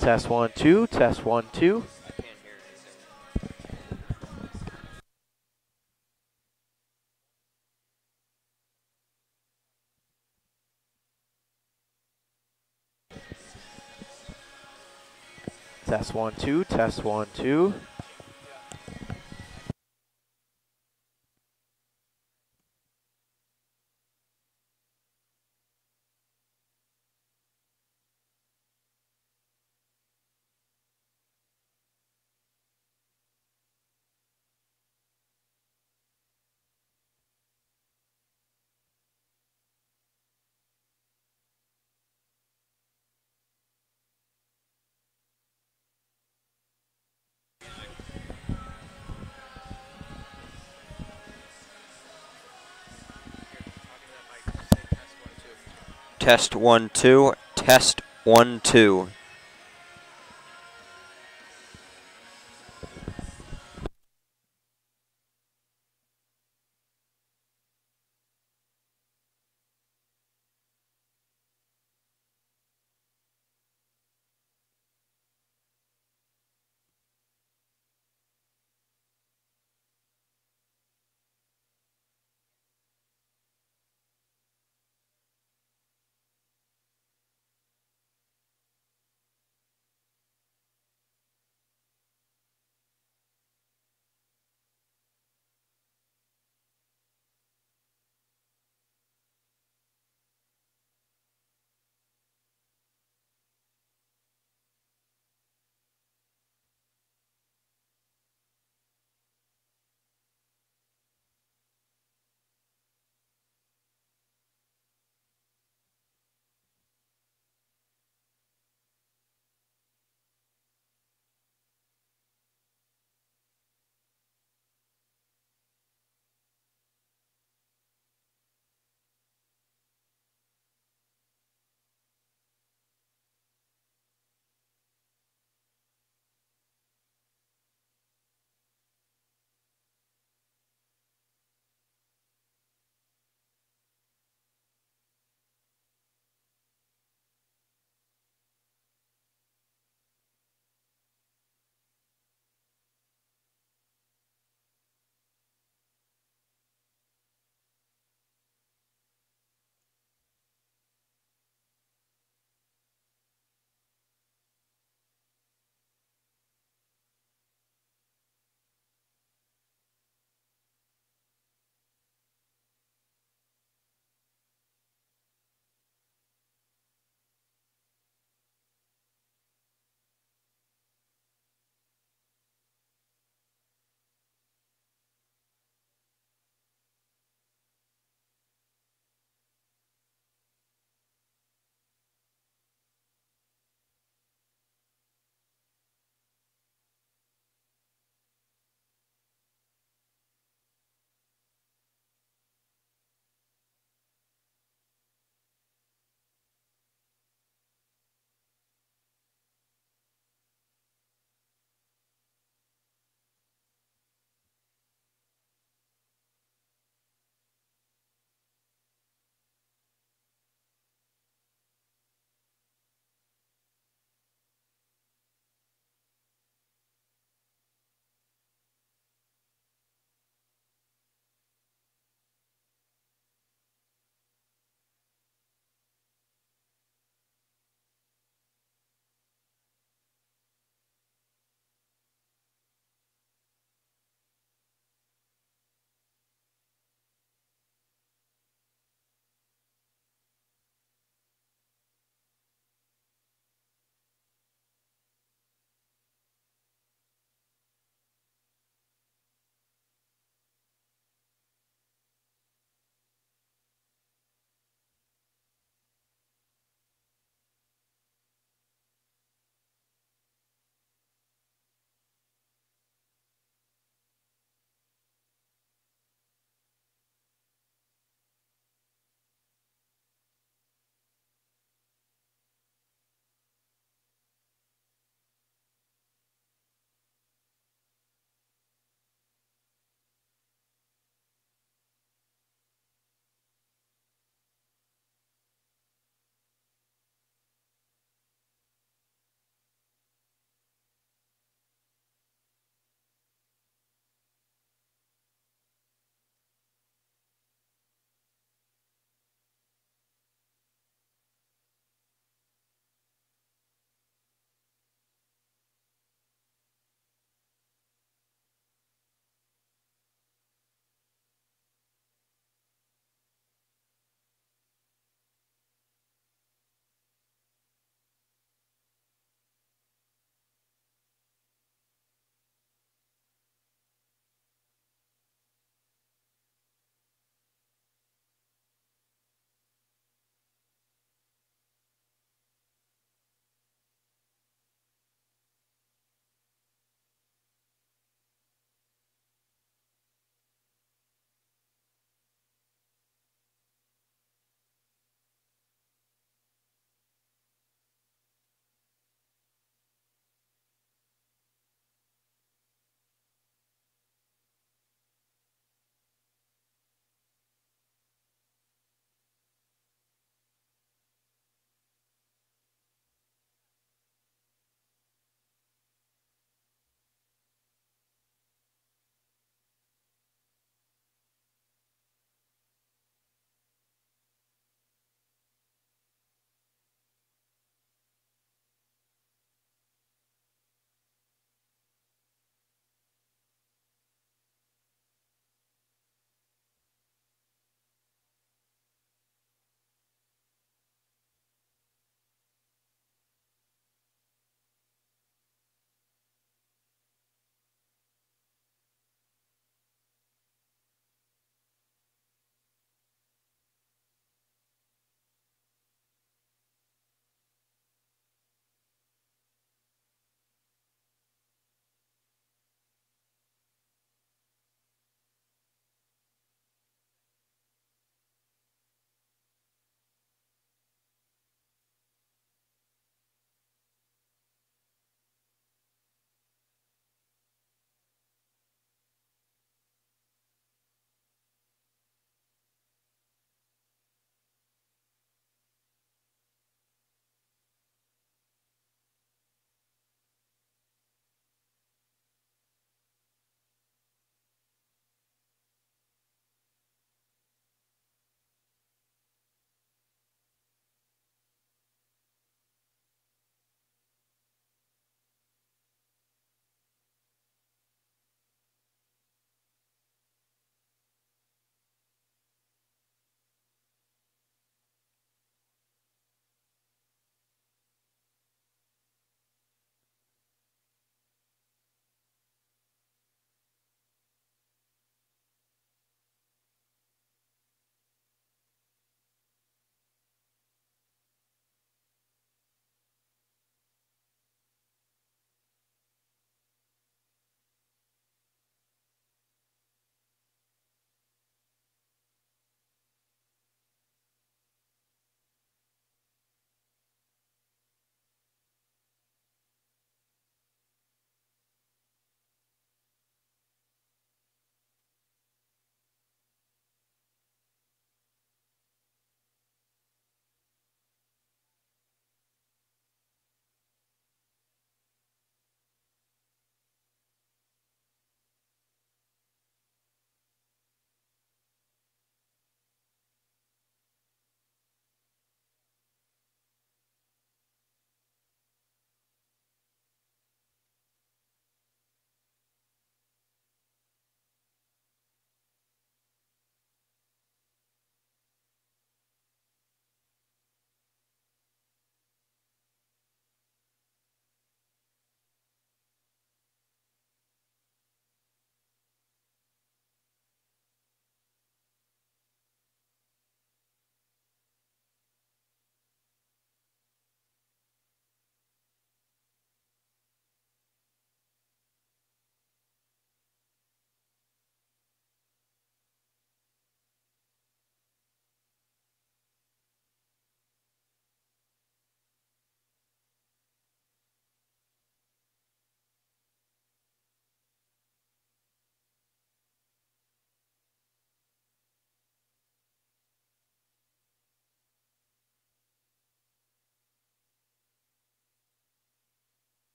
Test 1, 2, test 1, 2. I can't hear anything. Test 1, 2, test 1, 2. Test 1, 2. Test 1, 2.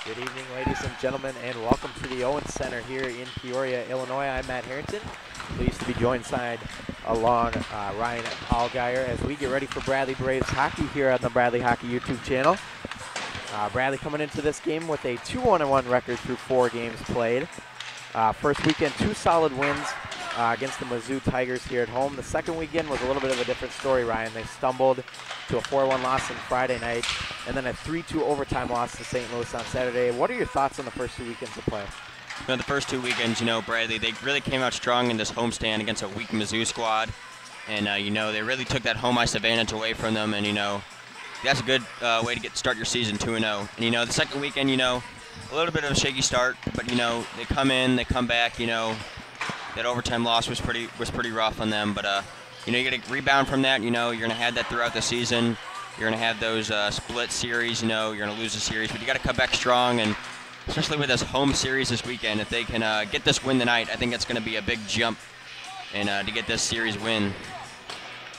Good evening, ladies and gentlemen, and welcome to the Owens Center here in Peoria, Illinois. I'm Matt Harrington. Pleased to be joined along Ryan Allgaier as we get ready for Bradley Braves hockey here on the Bradley Hockey YouTube channel. Bradley coming into this game with a 2-1-1 record through 4 games played. First weekend, 2 solid wins against the Mizzou Tigers here at home. The second weekend was a little bit of a different story, Ryan. They stumbled to a 4-1 loss on Friday night, and then a 3-2 overtime loss to St. Louis on Saturday. What are your thoughts on the first 2 weekends of play? The first 2 weekends, Bradley, they really came out strong in this homestand against a weak Mizzou squad. And, they really took that home ice advantage away from them. And, that's a good way to start your season 2-0. And, the second weekend, a little bit of a shaky start. But, they come in, they come back, that overtime loss was pretty rough on them. But, you got to rebound from that. You're going to have that throughout the season. You're going to have those split series. You're going to lose a series. But you got to come back strong. And especially with this home series this weekend, if they can get this win tonight, I think that's going to be a big jump and to get this series win.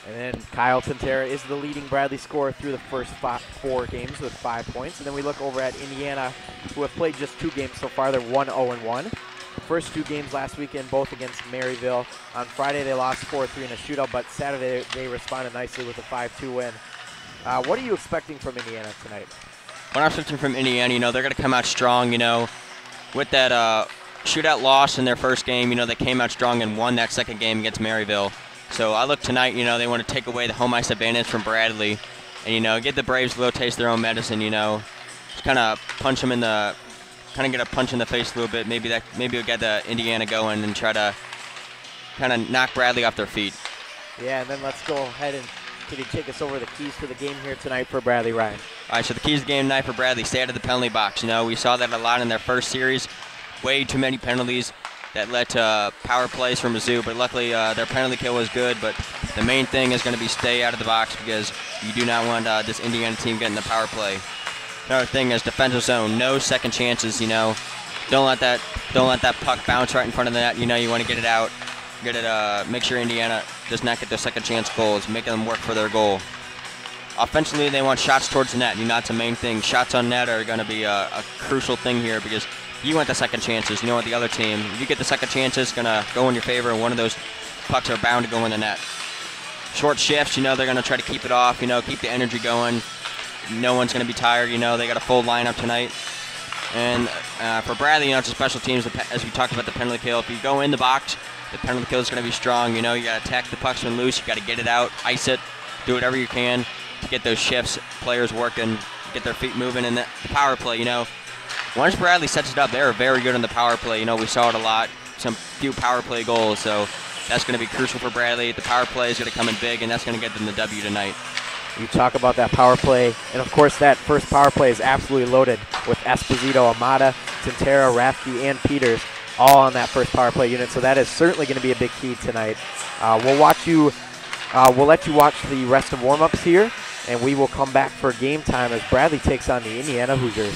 And then Kyle Tantera is the leading Bradley scorer through the first 4 games with 5 points. And then we look over at Indiana, who have played just 2 games so far. They're 1-0-1. First 2 games last weekend, both against Maryville. On Friday, they lost 4-3 in a shootout, but Saturday they responded nicely with a 5-2 win. What are you expecting from Indiana tonight? What I'm expecting from Indiana, they're going to come out strong, with that shootout loss in their first game. They came out strong and won that second game against Maryville. So I look tonight, they want to take away the home ice advantage from Bradley and, give the Braves a little taste of their own medicine, just kind of punch them get a punch in the face a little bit. Maybe we'll get the Indiana going and try to kind of knock Bradley off their feet. Yeah, and then let's go ahead and can you take us over the keys to the game here tonight for Bradley, Ryan? All right, so the keys to the game tonight for Bradley, stay out of the penalty box. We saw that a lot in their first series. Way too many penalties that led to power plays from Mizzou, but luckily their penalty kill was good. But the main thing is going to be stay out of the box because you do not want this Indiana team getting the power play. Another thing is defensive zone, no second chances. Don't let that puck bounce right in front of the net. You want to get it out, make sure Indiana does not get their second chance goals, making them work for their goal. Offensively, they want shots towards the net. That's the main thing. Shots on net are going to be a crucial thing here because you want the second chances. You know what, the other team, if you get the second chances, it's going to go in your favor, and one of those pucks are bound to go in the net. Short shifts, they're going to try to keep it off, keep the energy going. No one's going to be tired. They got a full lineup tonight. And for Bradley, it's a special teams, as we talked about the penalty kill. If you go in the box, the penalty kill is going to be strong. You got to attack the pucks when loose. You got to get it out, ice it, do whatever you can to get those shifts, players working, get their feet moving. And the power play, once Bradley sets it up, they're very good on the power play. We saw it a lot, some few power play goals. So that's going to be crucial for Bradley. The power play is going to come in big, and that's going to get them the W tonight. You talk about that power play, and of course that first power play is absolutely loaded with Esposito, Amata, Tantera, Rathke, and Peters all on that first power play unit. So that is certainly going to be a big key tonight. We'll let you watch the rest of warm-ups here, and we will come back for game time as Bradley takes on the Indiana Hoosiers.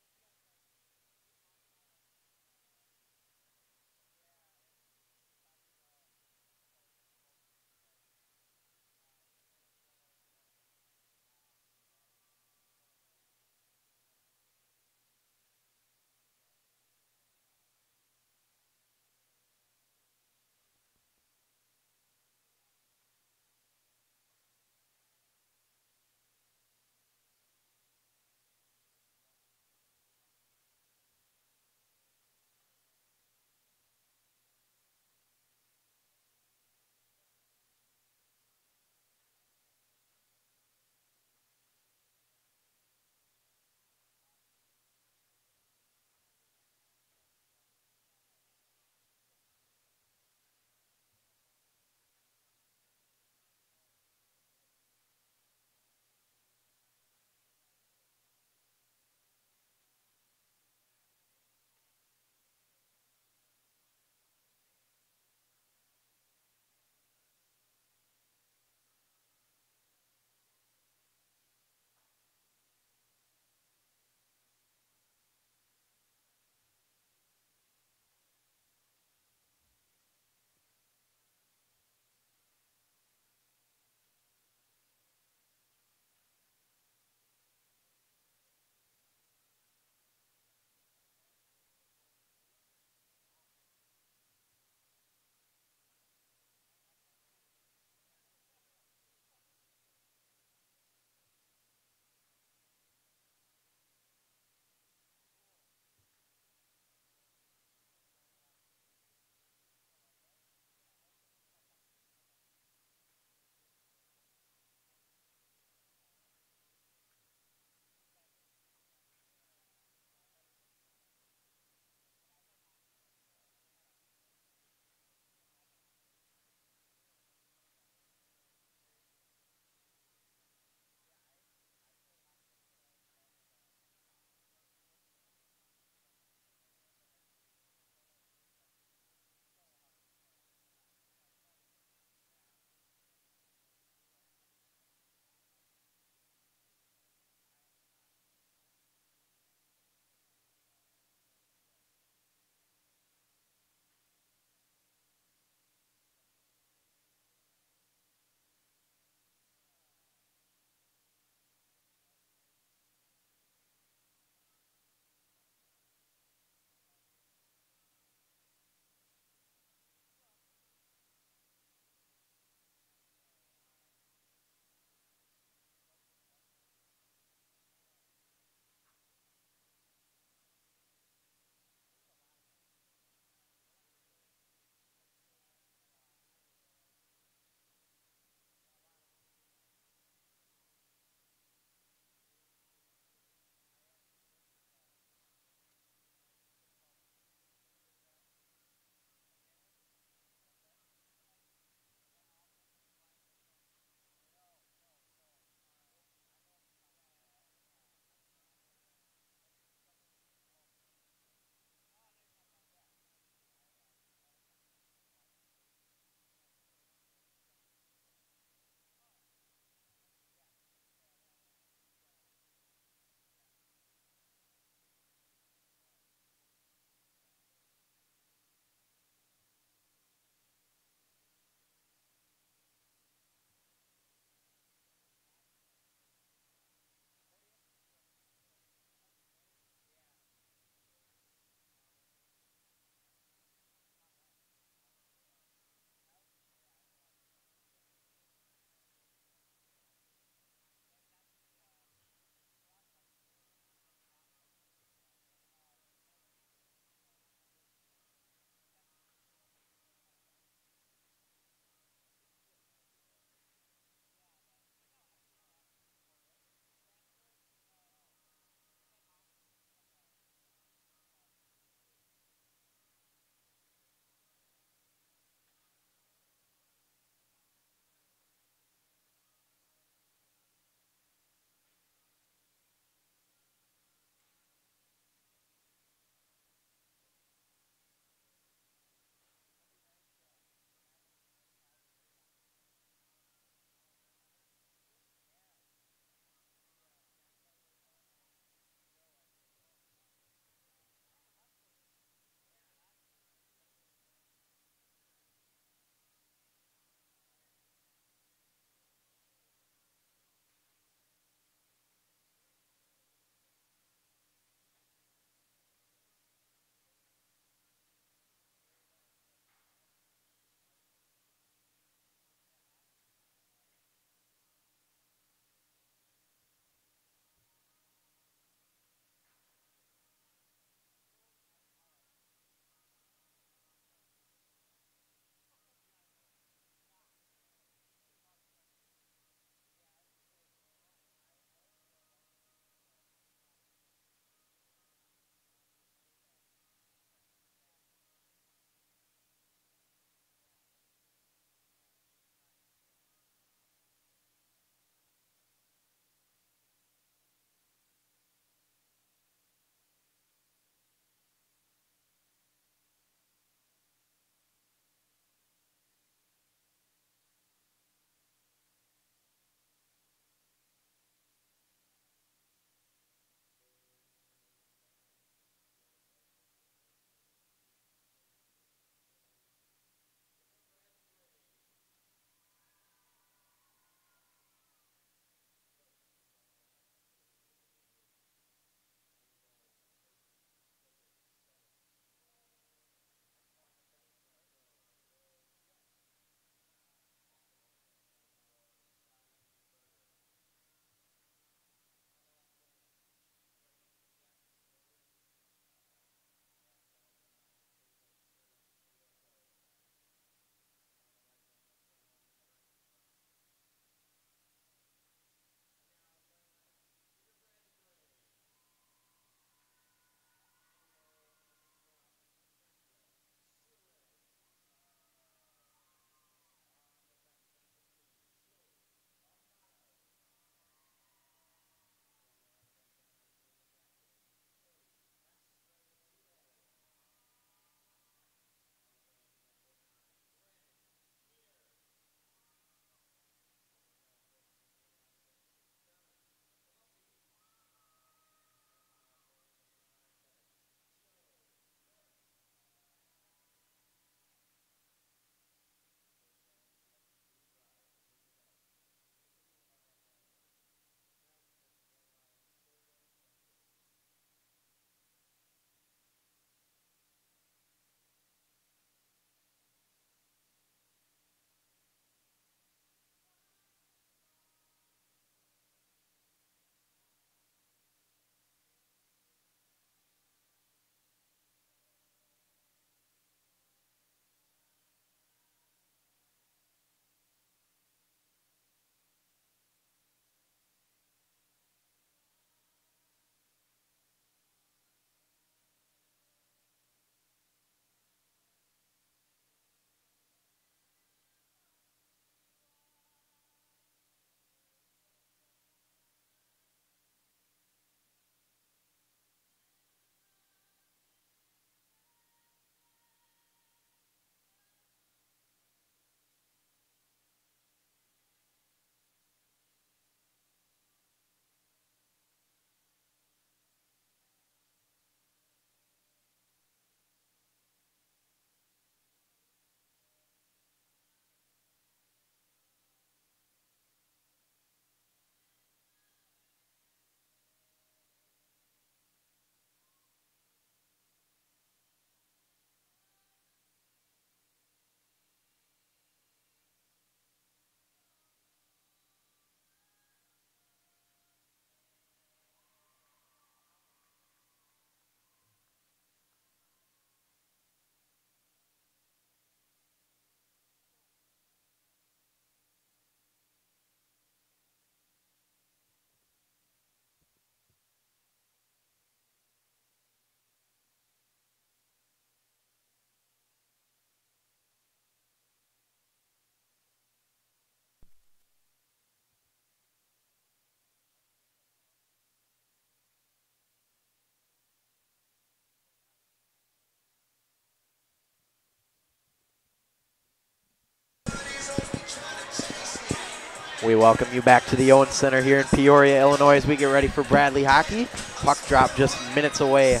We welcome you back to the Owens Center here in Peoria, Illinois, as we get ready for Bradley hockey. Puck drop just minutes away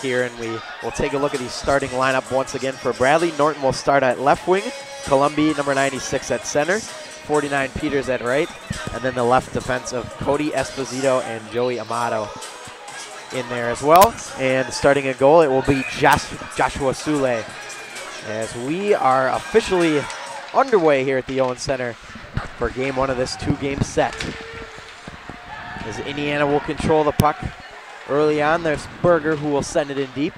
here, and we will take a look at the starting lineup once again for Bradley. Norton will start at left wing, Columbi, number 96, at center, 49 Peters at right, and then the left defense of Cody Esposito and Joey Amato in there as well. And starting at goal, it will be Joshua Sule, as we are officially underway here at the Owens Center for game one of this two-game set. As Indiana will control the puck early on, there's Berger who will send it in deep.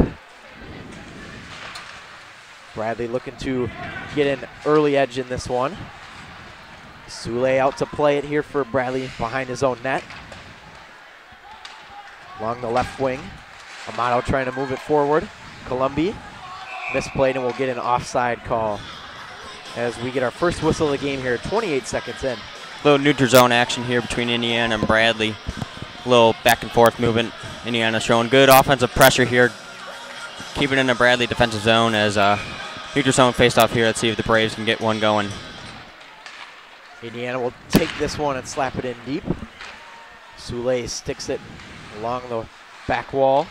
Bradley looking to get an early edge in this one. Sule out to play it here for Bradley behind his own net. Along the left wing, Amato trying to move it forward. Columbi misplayed and will get an offside call as we get our first whistle of the game here, 28 seconds in. Little neutral zone action here between Indiana and Bradley. Little back and forth movement. Indiana showing good offensive pressure here. Keep it in the Bradley defensive zone as neutral zone faced off here. Let's see if the Braves can get one going. Indiana will take this one and slap it in deep. Sule sticks it along the back wall.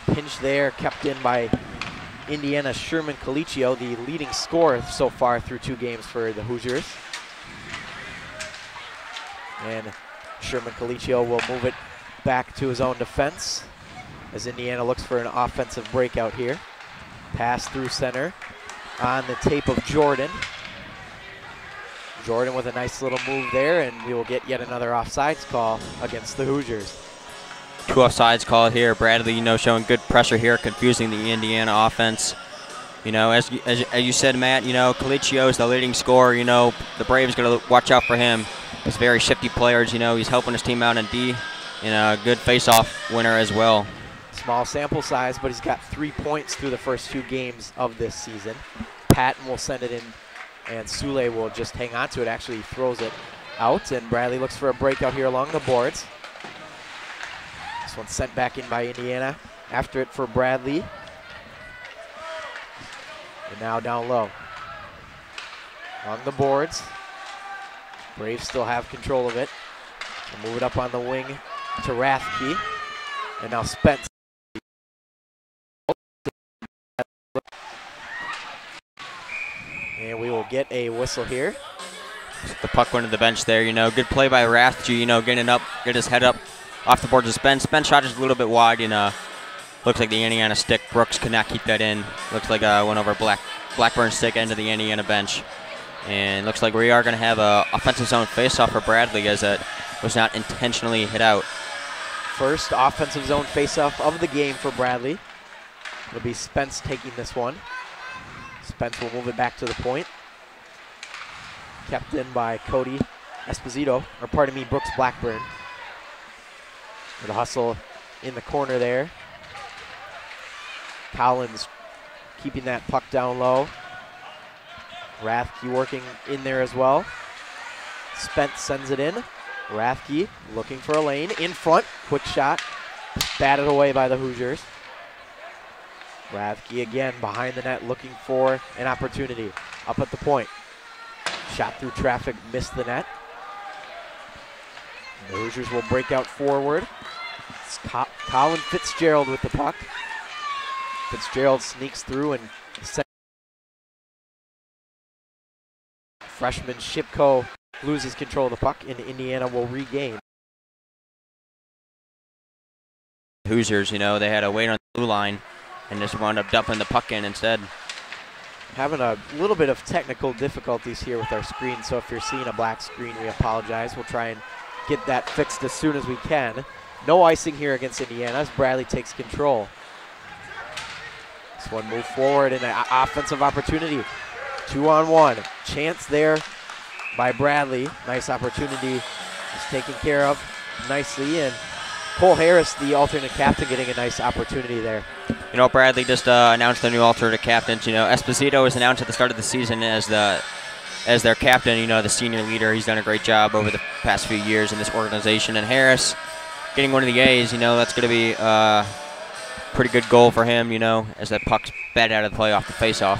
Pinch there, kept in by Indiana Sherman Colicchio, the leading scorer so far through two games for the Hoosiers. And Sherman Colicchio will move it back to his own defense as Indiana looks for an offensive breakout here. Pass through center on the tape of Jordan. Jordan with a nice little move there, and we will get yet another offsides call against the Hoosiers. Two offsides call here. Bradley, showing good pressure here, confusing the Indiana offense. As you said, Matt, Colicchio is the leading scorer. The Braves got to watch out for him. He's very shifty players. He's helping his team out in D, and a good face-off winner as well. Small sample size, but he's got 3 points through the first two games of this season. Patton will send it in, and Sule will just hang on to it. Actually, he throws it out, and Bradley looks for a breakout here along the boards. This one sent back in by Indiana. After it for Bradley. And now down low. Along the boards. Braves still have control of it. We'll move it up on the wing to Rathke. And now Spence. And we will get a whistle here. The puck went to the bench there. Good play by Rathke. Getting up, get his head up off the boards of Spence. Spence shot just a little bit wide, and looks like the Indiana stick. Brooks could not keep that in. Looks like went over Blackburn's stick into the Indiana bench. And looks like we are going to have a offensive zone faceoff for Bradley, as it was not intentionally hit out. First offensive zone faceoff of the game for Bradley. It'll be Spence taking this one. Spence will move it back to the point. Kept in by Cody Esposito, or pardon me, Brooks Blackburn. The hustle in the corner there. Collins keeping that puck down low. Rathke working in there as well. Spence sends it in. Rathke looking for a lane. In front, quick shot. Batted away by the Hoosiers. Rathke again behind the net looking for an opportunity. Up at the point. Shot through traffic, missed the net. And the Hoosiers will break out forward. It's Colin Fitzgerald with the puck. Fitzgerald sneaks through and sends. Freshman Shipko loses control of the puck, and Indiana will regain. Hoosiers, they had to wait on the blue line and just wound up dumping the puck in instead. Having a little bit of technical difficulties here with our screen, so if you're seeing a black screen, we apologize. We'll try and get that fixed as soon as we can. No icing here against Indiana as Bradley takes control. This one moved forward and an offensive opportunity. 2-on-1. Chance there by Bradley. Nice opportunity is taken care of nicely. And Cole Harris, the alternate captain, getting a nice opportunity there. Bradley just announced the new alternate captains. Esposito was announced at the start of the season as their captain, the senior leader. He's done a great job over the past few years in this organization. And Harris getting one of the A's, that's going to be a pretty good goal for him, as that puck's batted out of the play off the faceoff.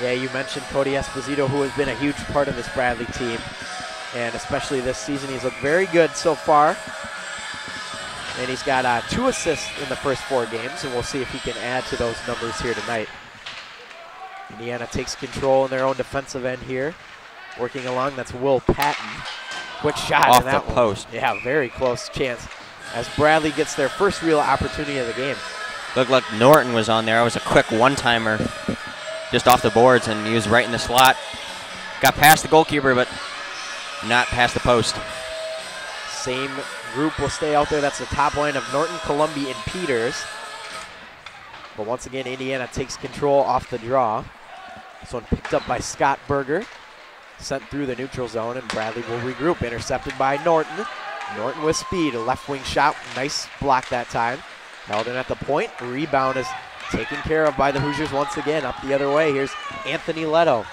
Yeah, you mentioned Cody Esposito, who has been a huge part of this Bradley team. And especially this season, he's looked very good so far. And he's got 2 assists in the first 4 games, and we'll see if he can add to those numbers here tonight. Indiana takes control in their own defensive end here. Working along, that's Will Patton. Quick shot Off in that the post. Yeah, very close chance as Bradley gets their first real opportunity of the game. Looked like Norton was on there. It was a quick one-timer just off the boards, and he was right in the slot. Got past the goalkeeper, but not past the post. Same group will stay out there. That's the top line of Norton, Columbia, and Peters. But once again, Indiana takes control off the draw. This one picked up by Scott Berger. Sent through the neutral zone, and Bradley will regroup. Intercepted by Norton. Norton with speed, a left wing shot. Nice block that time. Held in at the point. Rebound is taken care of by the Hoosiers once again. Up the other way, here's Anthony Leto.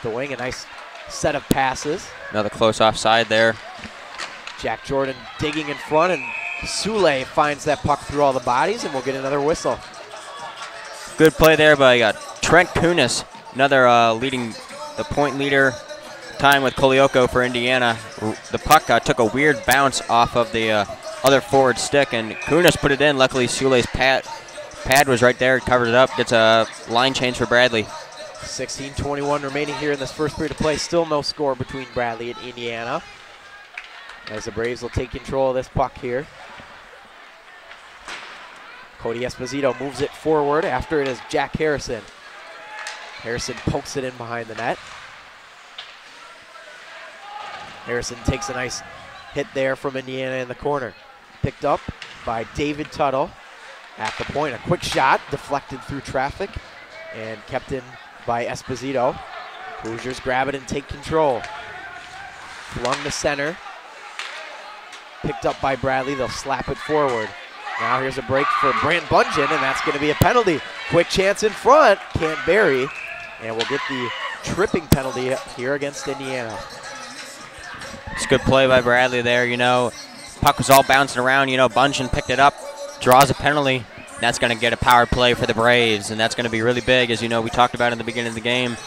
The wing, a nice set of passes. Another close offside there. Jack Jordan digging in front, and Sule finds that puck through all the bodies, and we'll get another whistle. Good play there by Trent Kunis, another leading the point leader time with Kolioko for Indiana. The puck took a weird bounce off of the other forward stick, and Kunis put it in. Luckily, Sule's pad was right there, covered it up, gets a line change for Bradley. 16:21 remaining here in this first period of play. Still no score between Bradley and Indiana, as the Braves will take control of this puck here. Cody Esposito moves it forward. After it is Jack Harrison. Harrison pokes it in behind the net. Harrison takes a nice hit there from Indiana in the corner. Picked up by David Tuttle at the point. A quick shot deflected through traffic and kept in by Esposito. Hoosiers grab it and take control. Flung to center. Picked up by Bradley. They'll slap it forward. Now here's a break for Brant Bungeon, and that's going to be a penalty. Quick chance in front. Can't bury. And we'll get the tripping penalty here against Indiana. It's a good play by Bradley there. Puck was all bouncing around. Bungeon picked it up, draws a penalty. That's going to get a power play for the Braves, and that's going to be really big. As you know, we talked about in the beginning of the game.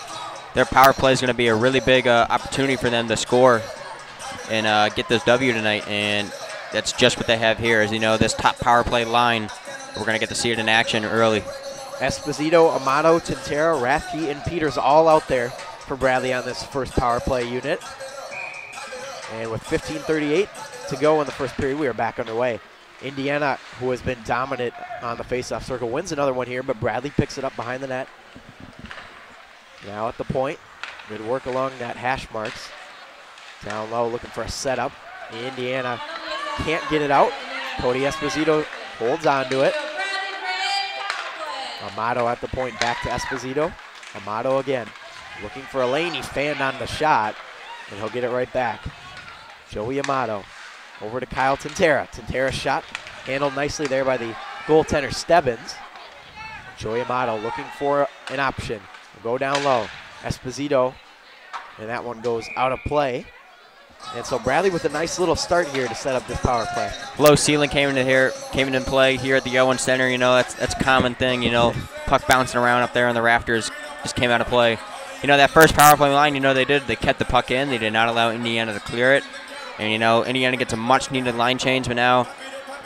Their power play is going to be a really big opportunity for them to score and get this W tonight, and that's just what they have here. As you know, this top power play line, we're going to get to see it in action early. Esposito, Amato, Tintera, Rathke, and Peters all out there for Bradley on this first power play unit. And with 15:38 to go in the first period, we are back underway. Indiana, who has been dominant on the faceoff circle, wins another one here, but Bradley picks it up behind the net. Now at the point, good work along that hash marks. Down low, looking for a setup. Indiana can't get it out. Cody Esposito holds on to it. Amato at the point, back to Esposito. Amato again, looking for a lane. He fanned on the shot, and he'll get it right back. Joey Amato over to Kyle Tintera. Tintera's shot handled nicely there by the goaltender Stebbins. Joey Amato looking for an option. We'll go down low. Esposito, and that one goes out of play. And so Bradley with a nice little start here to set up this power play. Low ceiling came into play here at the Owen Center. That's a common thing. Puck bouncing around up there on the rafters just came out of play. That first power play line. They kept the puck in. They did not allow Indiana to clear it. And Indiana gets a much needed line change. But now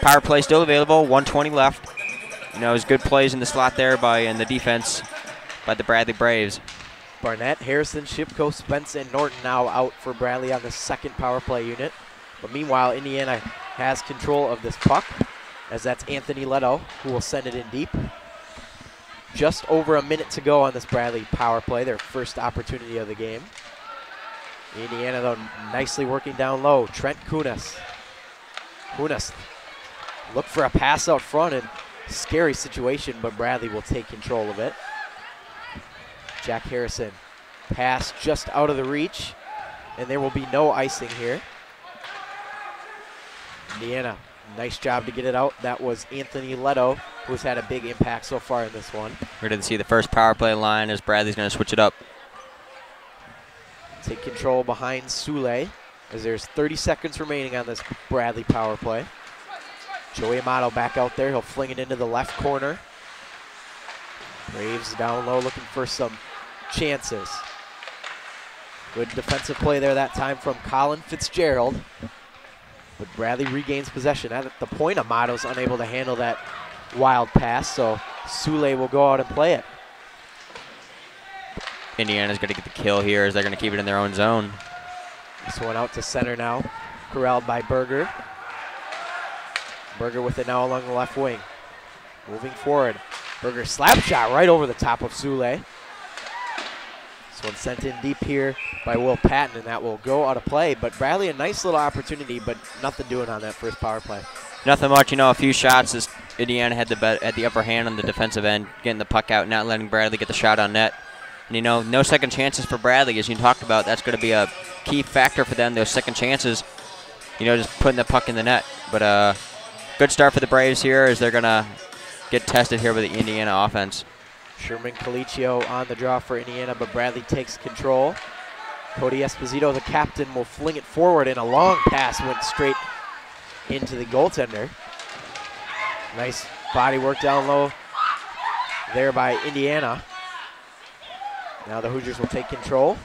power play still available. 1:20 left. It was good plays in the slot there in the defense by the Bradley Braves. Barnett, Harrison, Shipko, Spence, and Norton now out for Bradley on the second power play unit. But meanwhile, Indiana has control of this puck, as that's Anthony Leto, who will send it in deep. Just over a minute to go on this Bradley power play, their first opportunity of the game. Indiana, though, nicely working down low. Trent Kunis. Kunis look for a pass out front, and scary situation, but Bradley will take control of it. Jack Harrison, pass just out of the reach, and there will be no icing here. Indiana, nice job to get it out. That was Anthony Leto, who's had a big impact so far in this one. We're going to see the first power play line as Bradley's going to switch it up. Take control behind Sule, as there's 30 seconds remaining on this Bradley power play. Joey Amato back out there. He'll fling it into the left corner. Braves down low looking for some chances. Good defensive play there that time from Colin Fitzgerald. But Bradley regains possession. At the point, Amato's unable to handle that wild pass, so Sule will go out and play it. Indiana's going to get the kill here as they're going to keep it in their own zone. This one out to center now, corralled by Berger. Berger with it now along the left wing. Moving forward, Berger slap shot right over the top of Sule. This one sent in deep here by Will Patton, and that will go out of play. But Bradley, a nice little opportunity, but nothing doing on that first power play. Nothing much, you know, a few shots as Indiana had the upper hand on the defensive end, getting the puck out, not letting Bradley get the shot on net. And, you know, no second chances for Bradley, as you talked about. That's going to be a key factor for them, those second chances, you know, just putting the puck in the net. But good start for the Braves here as they're going to get tested here with the Indiana offense. Sherman Colicchio on the draw for Indiana, but Bradley takes control. Cody Esposito, the captain, will fling it forward, and a long pass went straight into the goaltender. Nice body work down low there by Indiana. Now the Hoosiers will take control.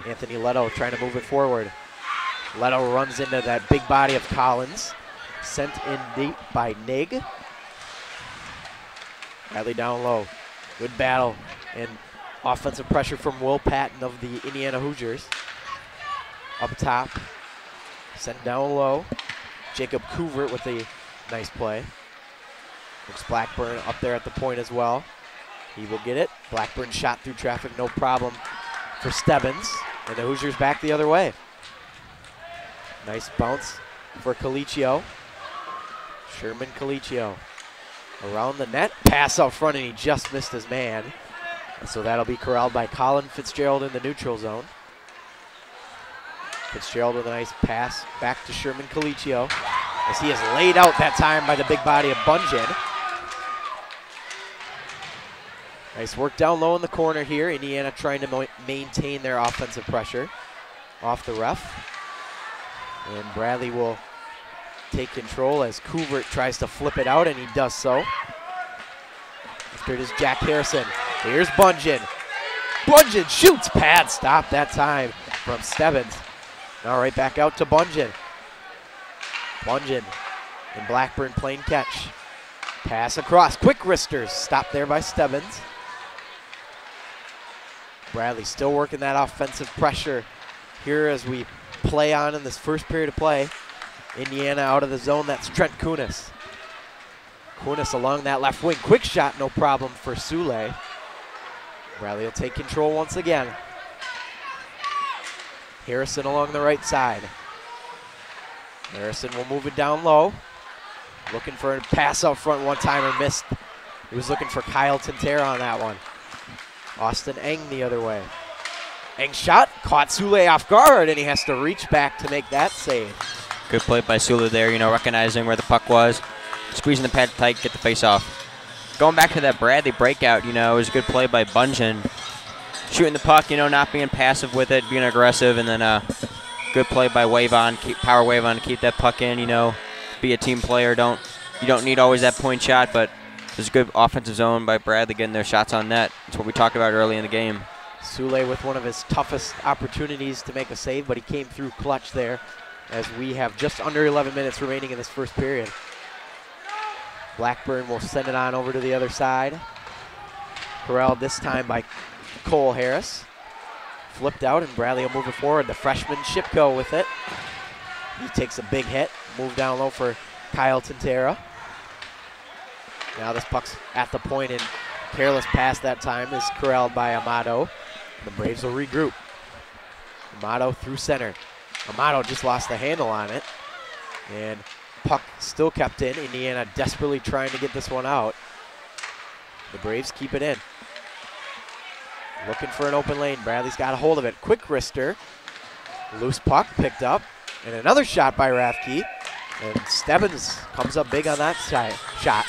Anthony Leto trying to move it forward. Leto runs into that big body of Collins. Sent in deep by Nig. Bradley down low. Good battle and offensive pressure from Will Patton of the Indiana Hoosiers. Up top. Sent down low. Jacob Couvert with a nice play. Looks Blackburn up there at the point as well. He will get it. Blackburn shot through traffic, no problem for Stebbins. And the Hoosiers back the other way. Nice bounce for Colicchio. Sherman Colicchio around the net. Pass out front, and he just missed his man. So that'll be corralled by Colin Fitzgerald in the neutral zone. Fitzgerald with a nice pass back to Sherman Colicchio as he is laid out that time by the big body of Bunjin. Nice work down low in the corner here. Indiana trying to maintain their offensive pressure off the ref. And Bradley will take control as Couvert tries to flip it out, and he does so. After it is Jack Harrison. Here's Bunjin. Bunjin shoots. Pad stop that time from Stebbins. Now right back out to Bunjin. Bunjin and Blackburn playing catch. Pass across. Quick wristers. Stopped there by Stebbins. Bradley still working that offensive pressure here as we play on in this first period of play. Indiana out of the zone. That's Trent Kunis. Kunis along that left wing. Quick shot, no problem for Sule. Bradley will take control once again. Harrison along the right side. Harrison will move it down low. Looking for a pass out front, one-timer missed. He was looking for Kyle Tintera on that one. Austin Eng the other way. Eng shot, caught Sule off guard, and he has to reach back to make that save. Good play by Sule there, you know, recognizing where the puck was, squeezing the pad tight, get the face off. Going back to that Bradley breakout, you know, it was a good play by Bunjin. Shooting the puck, you know, not being passive with it, being aggressive, and then good play by Wavon, power Wavon to keep that puck in, you know, be a team player. You don't need always that point shot, but there's a good offensive zone by Bradley getting their shots on net. That's what we talked about early in the game. Sule with one of his toughest opportunities to make a save, but he came through clutch there as we have just under 11 minutes remaining in this first period. Blackburn will send it on over to the other side. Corralled this time by Cole Harris. Flipped out, and Bradley will move it forward. The freshman Shipko with it. He takes a big hit. Move down low for Kyle Tintera. Now this puck's at the point, and careless pass that time is corralled by Amato. The Braves will regroup. Amato through center. Amato just lost the handle on it. And puck still kept in. Indiana desperately trying to get this one out. The Braves keep it in. Looking for an open lane. Bradley's got a hold of it. Quick wrister. Loose puck picked up. And another shot by Rafke. And Stebbins comes up big on that shot.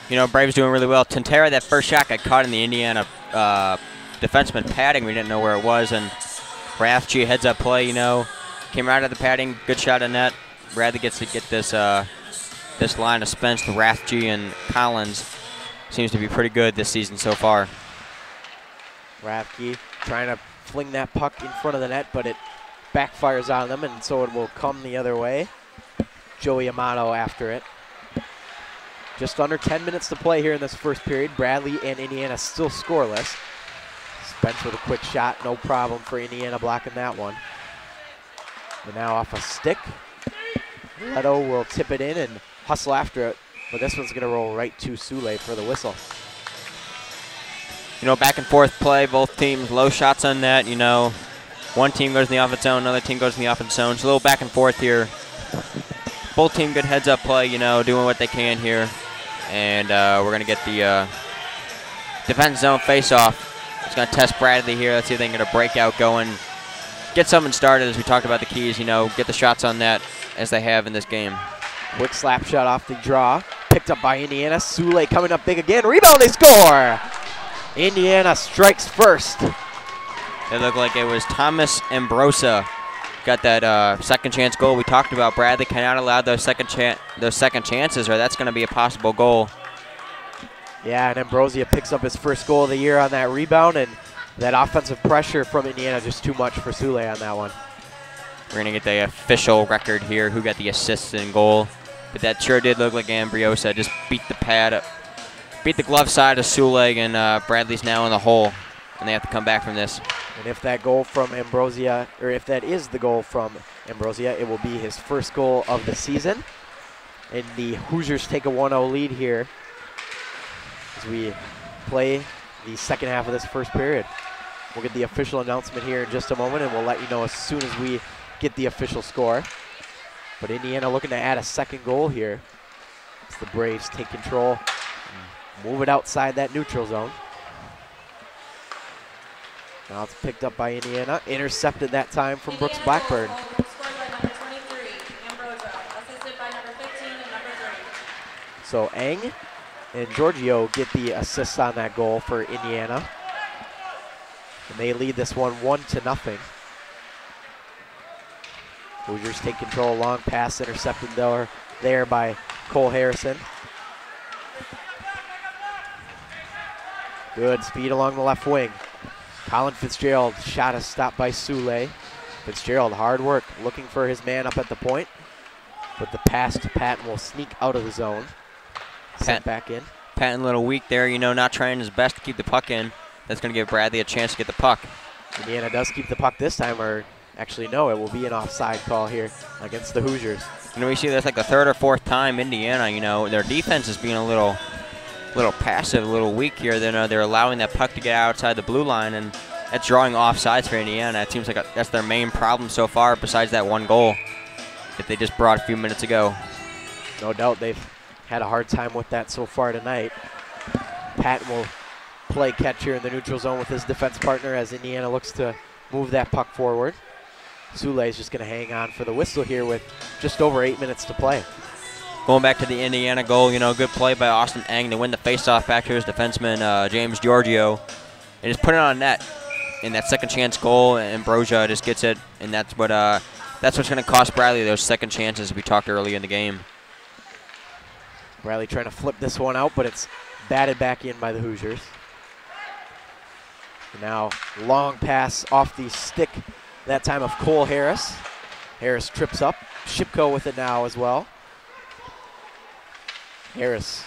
You know, Braves doing really well. Tintera, that first shot got caught in the Indiana defenseman padding. We didn't know where it was. And Rafke heads up play, you know. Came right out of the padding. Good shot on net. Bradley gets to get this this line of Spence, Rafke, and Collins. Seems to be pretty good this season so far. Rathke trying to fling that puck in front of the net, but it backfires on them, and so it will come the other way. Joey Amato after it. Just under 10 minutes to play here in this first period. Bradley and Indiana still scoreless. Spence with a quick shot, no problem for Indiana blocking that one. And now off a stick. Leto will tip it in and hustle after it, but this one's gonna roll right to Sule for the whistle. You know, back and forth play, both teams low shots on net, you know. One team goes in the offense zone, another team goes in the offense zone. It's a little back and forth here. Both team good heads up play, you know, doing what they can here. And we're gonna get the defense zone face off. It's gonna test Bradley here. Let's see if they can get a breakout going. Get something started, as we talked about the keys, you know, get the shots on net as they have in this game. Quick slap shot off the draw. Picked up by Indiana. Sule coming up big again. Rebound, they score! Indiana strikes first. It looked like it was Thomas Ambrosa got that second chance goal we talked about. Bradley cannot allow those second chances, or that's going to be a possible goal. Yeah, and Ambrosia picks up his first goal of the year on that rebound, and that offensive pressure from Indiana just too much for Sule on that one. We're going to get the official record here, who got the assist and goal. But that sure did look like Ambrosa just beat the pad up, beat the glove side of Sule, and Bradley's now in the hole, and they have to come back from this. And if that goal from Ambrosia, or if that is the goal from Ambrosia, it will be his first goal of the season. And the Hoosiers take a 1-0 lead here as we play the second half of this first period. We'll get the official announcement here in just a moment, and we'll let you know as soon as we get the official score. But Indiana looking to add a second goal here as the Braves take control, move it outside that neutral zone. Now it's picked up by Indiana, intercepted that time from Brooks Blackburn. Scored by number 23, Ambrosa, assisted by number 15 and number 30. So Eng and Giorgio get the assists on that goal for Indiana. And they lead this one 1-0. Hoosiers take control, long pass intercepted there by Cole Harrison. Good speed along the left wing. Colin Fitzgerald, shot is stopped by Sule. Fitzgerald, hard work, looking for his man up at the point. But the pass to Patton will sneak out of the zone. Sent back in. Patton a little weak there, you know, not trying his best to keep the puck in. That's going to give Bradley a chance to get the puck. Indiana does keep the puck this time, or actually no, it will be an offside call here against the Hoosiers. You know, we see that's like the third or fourth time Indiana, you know, their defense is being a little passive, a little weak here. They're allowing that puck to get outside the blue line, and that's drawing offsides for Indiana. It seems like that's their main problem so far, besides that one goal that they just brought a few minutes ago. No doubt they've had a hard time with that so far tonight. Patton will play catch here in the neutral zone with his defense partner as Indiana looks to move that puck forward. Sule is just going to hang on for the whistle here with just over 8 minutes to play. Going back to the Indiana goal, you know, good play by Austin Eng to win the faceoff back to his defenseman, James Giorgio, and just put it on net. In that second chance goal, Ambrosia just gets it, and that's what's going to cost Bradley those second chances we talked earlier in the game. Bradley trying to flip this one out, but it's batted back in by the Hoosiers. And now long pass off the stick, that time of Cole Harris. Harris trips up. Shipko with it now as well. Harris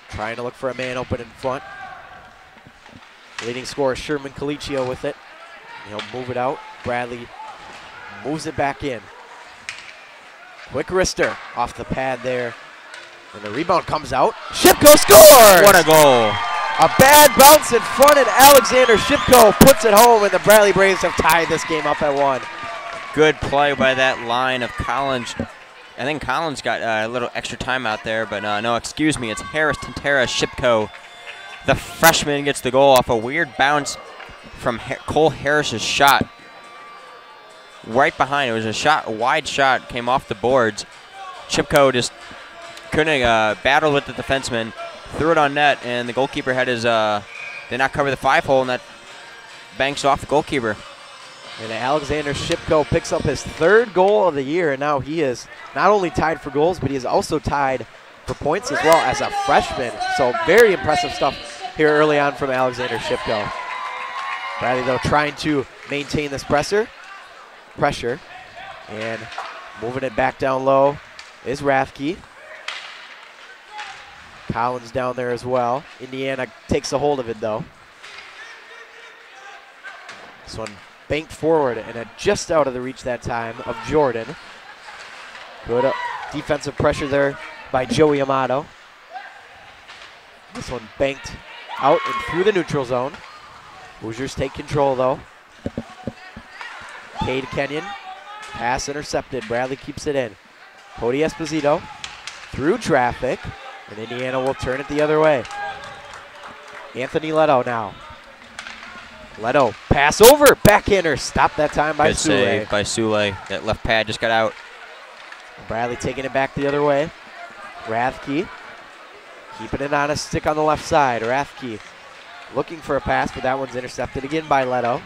trying to look for a man open in front. Leading scorer Sherman Colicchio with it. He'll move it out. Bradley moves it back in. Quick wrister off the pad there. And the rebound comes out. Shipko scores! What a goal. A bad bounce in front, and Alexander Shipko puts it home, and the Bradley Braves have tied this game up at 1. Good play by that line of Collins. I think Collins got a little extra time out there, but no, excuse me. It's Harris Tantera Shipko. The freshman gets the goal off a weird bounce from Cole Harris's shot. Right behind, it was a wide shot, came off the boards. Shipko just couldn't battle with the defenseman, threw it on net, and the goalkeeper had his, did not cover the 5-hole, and that banks off the goalkeeper. And Alexander Shipko picks up his 3rd goal of the year, and now he is not only tied for goals, but he is also tied for points as well as a freshman. So very impressive stuff here early on from Alexander Shipko. Bradley, though, trying to maintain this pressure, and moving it back down low is Rathke. Collins down there as well. Indiana takes a hold of it, though. This one banked forward and just out of the reach that time of Jordan. Good defensive pressure there by Joey Amato. This one banked out and through the neutral zone. Hoosiers take control, though. Cade Kenyon, pass intercepted. Bradley keeps it in. Cody Esposito through traffic, and Indiana will turn it the other way. Anthony Leto now. Leto, pass over, backhander, stopped that time by Good Sule. save by Sule. That left pad just got out. Bradley taking it back the other way. Rathke keeping it on a stick on the left side. Rathke looking for a pass, but that one's intercepted again by Leto.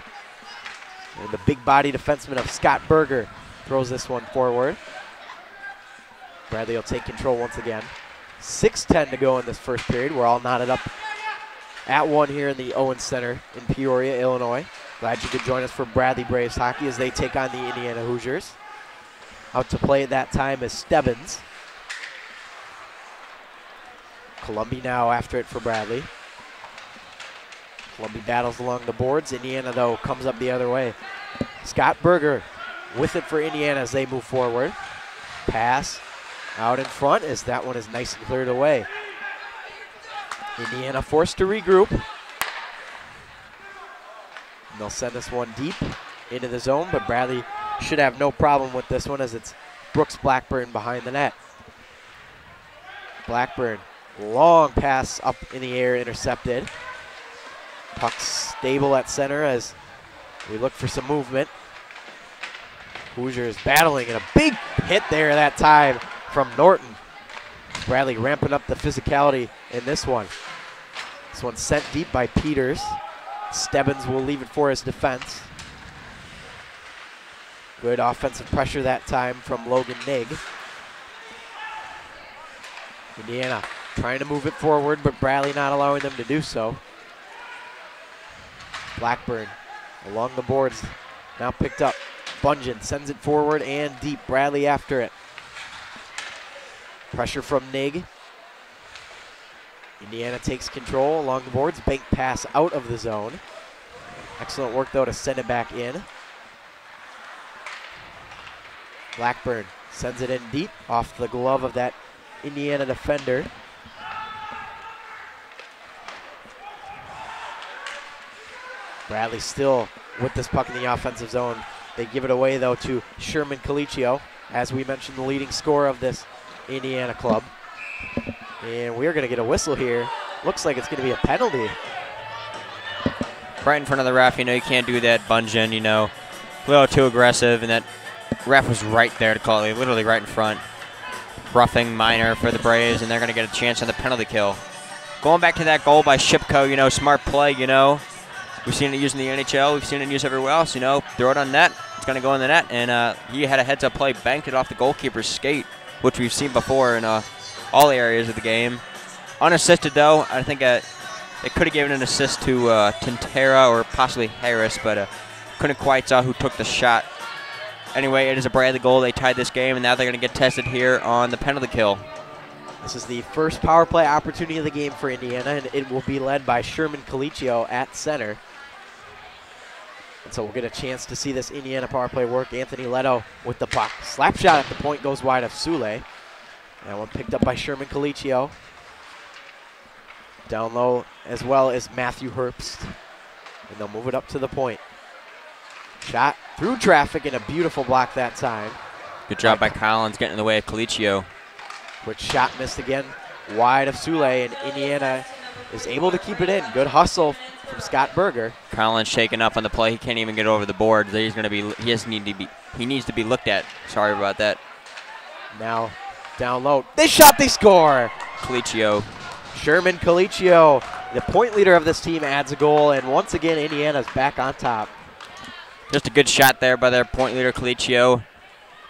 And the big body defenseman of Scott Berger throws this one forward. Bradley will take control once again. 6:10 to go in this first period. We're all knotted up at one here in the Owens Center in Peoria, Illinois. Glad you could join us for Bradley Braves hockey as they take on the Indiana Hoosiers. Out to play at that time is Stebbins. Columby now after it for Bradley. Columby battles along the boards. Indiana, though, comes up the other way. Scott Berger with it for Indiana as they move forward. Pass out in front as that one is nice and cleared away. Indiana forced to regroup. And they'll send this one deep into the zone, but Bradley should have no problem with this one as it's Brooks Blackburn behind the net. Blackburn, long pass up in the air, intercepted. Puck stable at center as we look for some movement. Hoosiers battling, and a big hit there that time from Norton. Bradley ramping up the physicality in this one. This one sent deep by Peters. Stebbins will leave it for his defense. Good offensive pressure that time from Logan Nig. Indiana trying to move it forward, but Bradley not allowing them to do so. Blackburn along the boards, now picked up. Bungeon sends it forward and deep. Bradley after it. Pressure from Nig. Indiana takes control along the boards. Bank pass out of the zone. Excellent work, though, to send it back in. Blackburn sends it in deep off the glove of that Indiana defender. Bradley still with this puck in the offensive zone. They give it away, though, to Sherman Colicchio, as we mentioned, the leading scorer of this Indiana club. And we're going to get a whistle here. Looks like it's going to be a penalty. Right in front of the ref, you can't do that, Bungeon, a little too aggressive, and that ref was right there to call it, literally right in front. Roughing minor for the Braves, and they're going to get a chance on the penalty kill. Going back to that goal by Shipko, smart play, We've seen it used in the NHL. We've seen it used everywhere else, Throw it on net. It's going to go in the net, and he had a heads-up play, banked it off the goalkeeper's skate, which we've seen before in all areas of the game. Unassisted, though. I think they could have given an assist to Tintera or possibly Harris, but couldn't quite saw who took the shot. Anyway, it is a Bradley goal. They tied this game, and now they're going to get tested here on the penalty kill. This is the first power play opportunity of the game for Indiana, and it will be led by Sherman Colicchio at center. And so we'll get a chance to see this Indiana power play work. Anthony Leto with the puck. Slap shot at the point goes wide of Sule. That one picked up by Sherman Colicchio. Down low as well as Matthew Herbst. And they'll move it up to the point. Shot through traffic and a beautiful block that time. Good job by Collins getting in the way of Colicchio. Quick shot missed again wide of Sule, and Indiana is able to keep it in. Good hustle from Scott Berger. Collins shaking up on the play. He can't even get over the board. He needs to be looked at. Sorry about that. Now down low. They shot, they score. Colicchio. Sherman Colicchio, the point leader of this team, adds a goal, and once again Indiana's back on top. Just a good shot there by their point leader, Colicchio.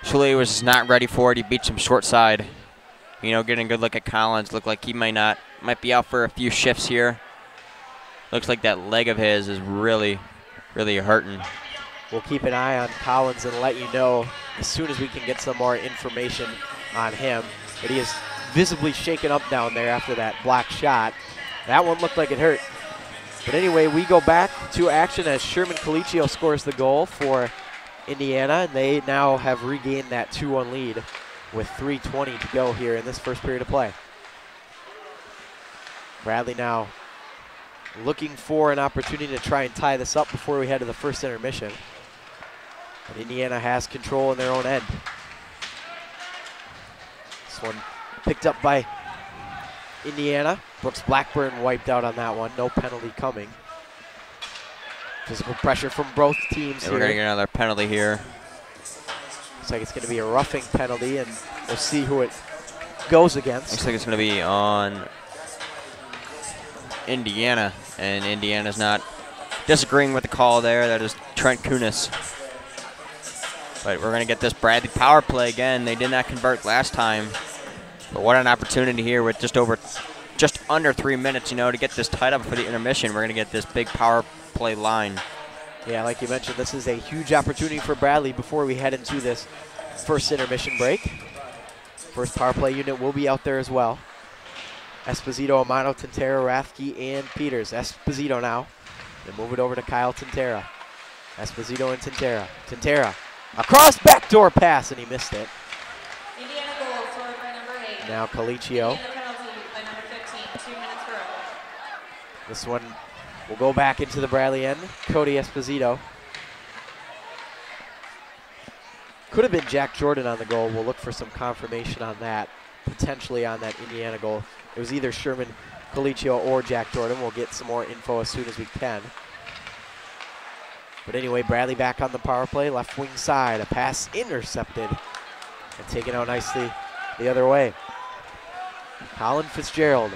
Sule was not ready for it. He beats him short side. Getting a good look at Collins. Looked like he might be out for a few shifts here. Looks like that leg of his is really really hurting. We'll keep an eye on Collins and let you know as soon as we can get some more information on him. But he is visibly shaken up down there after that blocked shot. That one looked like it hurt. But anyway, we go back to action as Sherman Colicchio scores the goal for Indiana, and they now have regained that 2-1 lead with 3:20 to go here in this first period of play. Bradley now looking for an opportunity to try and tie this up before we head to the first intermission. But Indiana has control in their own end. This one picked up by Indiana. Brooks Blackburn wiped out on that one. No penalty coming. Physical pressure from both teams here. We're going to get another penalty here. Looks like it's going to be a roughing penalty, and we'll see who it goes against. Looks like it's going to be on Indiana, and Indiana's not disagreeing with the call there. That is Trent Kunis. But we're going to get this Bradley power play again. They did not convert last time. But what an opportunity here with just under 3 minutes, to get this tied up for the intermission. We're going to get this big power play line. Yeah, like you mentioned, this is a huge opportunity for Bradley before we head into this first intermission break. First power play unit will be out there as well. Esposito, Amano, Tintera, Rathke, and Peters. Esposito now. They move it over to Kyle Tintera. Esposito and Tintera. Tintera, across backdoor pass, and he missed it. Indiana goal scored by number 8. Now Colicchio. Indiana penalty by number 15. 2 minutes for over. This one will go back into the Bradley end. Cody Esposito. Could have been Jack Jordan on the goal. We'll look for some confirmation on that, potentially on that Indiana goal. It was either Sherman Colicchio or Jack Jordan. We'll get some more info as soon as we can. But anyway, Bradley back on the power play, left wing side. A pass intercepted and taken out nicely the other way. Colin Fitzgerald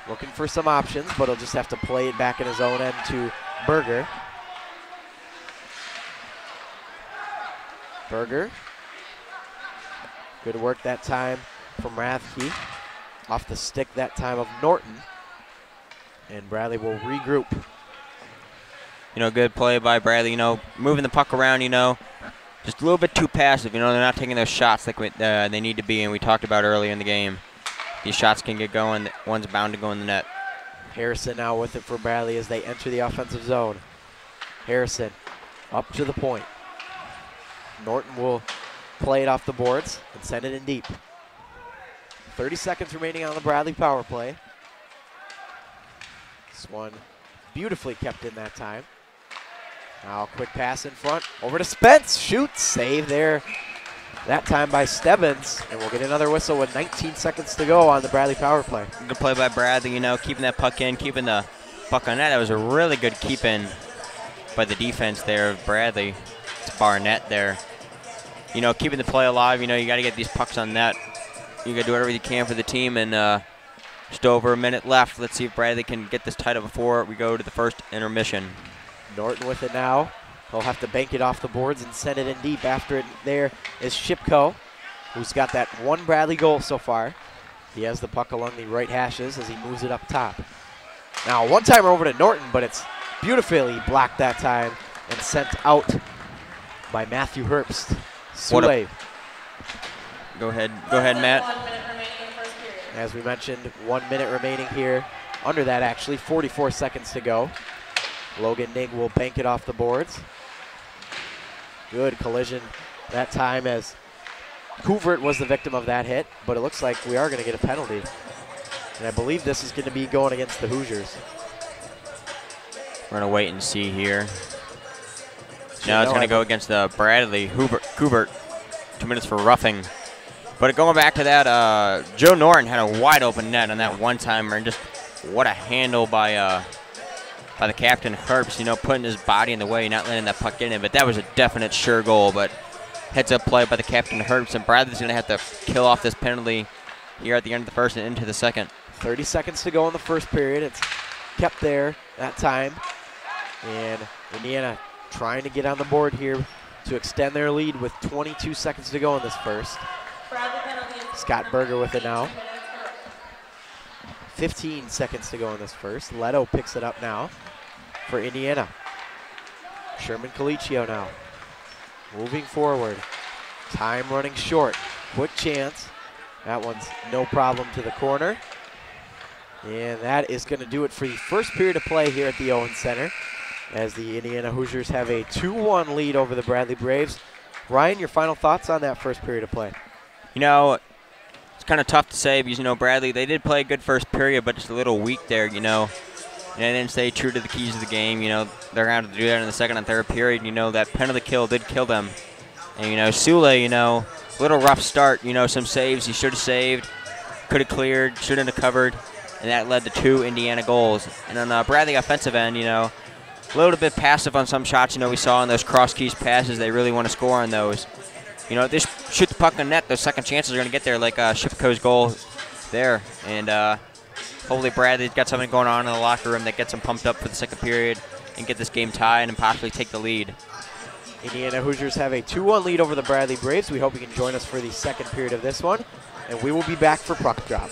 looking for some options, but he'll just have to play it back in his own end to Berger. Berger. Good work that time from Rathke. Off the stick that time of Norton. And Bradley will regroup. Good play by Bradley, moving the puck around, just a little bit too passive. They're not taking those shots like they need to be, and we talked about earlier in the game. These shots can get going. One's bound to go in the net. Harrison now with it for Bradley as they enter the offensive zone. Harrison up to the point. Norton will play it off the boards and send it in deep. 30 seconds remaining on the Bradley power play. This one beautifully kept in that time. Now a quick pass in front, over to Spence, shoots, save there. That time by Stebbins, and we'll get another whistle with 19 seconds to go on the Bradley power play. Good play by Bradley, keeping that puck in, keeping the puck on net. That was a really good keep in by the defense there of Bradley. It's Barnett there. Keeping the play alive, you got to get these pucks on net. You got to do whatever you can for the team, and just over a minute left. Let's see if Bradley can get this tied up before we go to the first intermission. Norton with it now. He'll have to bank it off the boards and send it in deep. After it there is Shipko, who's got that one Bradley goal so far. He has the puck along the right hashes as he moves it up top. Now one-timer over to Norton, but it's beautifully blocked that time and sent out by Matthew Herbst. Sule. Go ahead, Matt. 1 minute remaining in the first period. As we mentioned, 1 minute remaining here. Under that, actually, 44 seconds to go. Logan Nig will bank it off the boards. Good collision that time as Couvert was the victim of that hit, but it looks like we are going to get a penalty. And I believe this is going to be going against the Hoosiers. We're going to wait and see here. Now it's going to go against the Bradley. Couvert, 2 minutes for roughing. But going back to that, Joe Norton had a wide open net on that one-timer, and just what a handle by the captain Herbst, putting his body in the way, not letting that puck get in. But that was a definite sure goal. But heads-up play by the captain Herbst, and Bradley's going to have to kill off this penalty here at the end of the first and into the second. 30 seconds to go in the first period. It's kept there that time. And Indiana trying to get on the board here to extend their lead with 22 seconds to go in this first. Bradley penalty. Scott Berger with it now. 15 seconds to go in this first. Leto picks it up now for Indiana. Sherman Colicchio now. Moving forward. Time running short. Quick chance. That one's no problem to the corner. And that is going to do it for the first period of play here at the Owens Center, as the Indiana Hoosiers have a 2-1 lead over the Bradley Braves. Ryan, your final thoughts on that first period of play? You know, it's kind of tough to say because, you know, Bradley, they did play a good first period, but just a little weak there, you know. And they didn't stay true to the keys of the game. You know, they're going to have to do that in the second and third period. You know, that penalty kill did kill them. And, you know, Sule, you know, little rough start. You know, some saves he should have saved, could have cleared, shouldn't have covered. And that led to 2 Indiana goals. And on the Bradley offensive end, you know, a little bit passive on some shots. You know, we saw in those cross-keys passes, they really want to score on those. You know, if they shoot the puck on net, those second chances are going to get there, like Shipko's goal there. And hopefully Bradley's got something going on in the locker room that gets them pumped up for the second period and get this game tied and possibly take the lead. Indiana Hoosiers have a 2-1 lead over the Bradley Braves. We hope you can join us for the second period of this one. And we will be back for puck drop.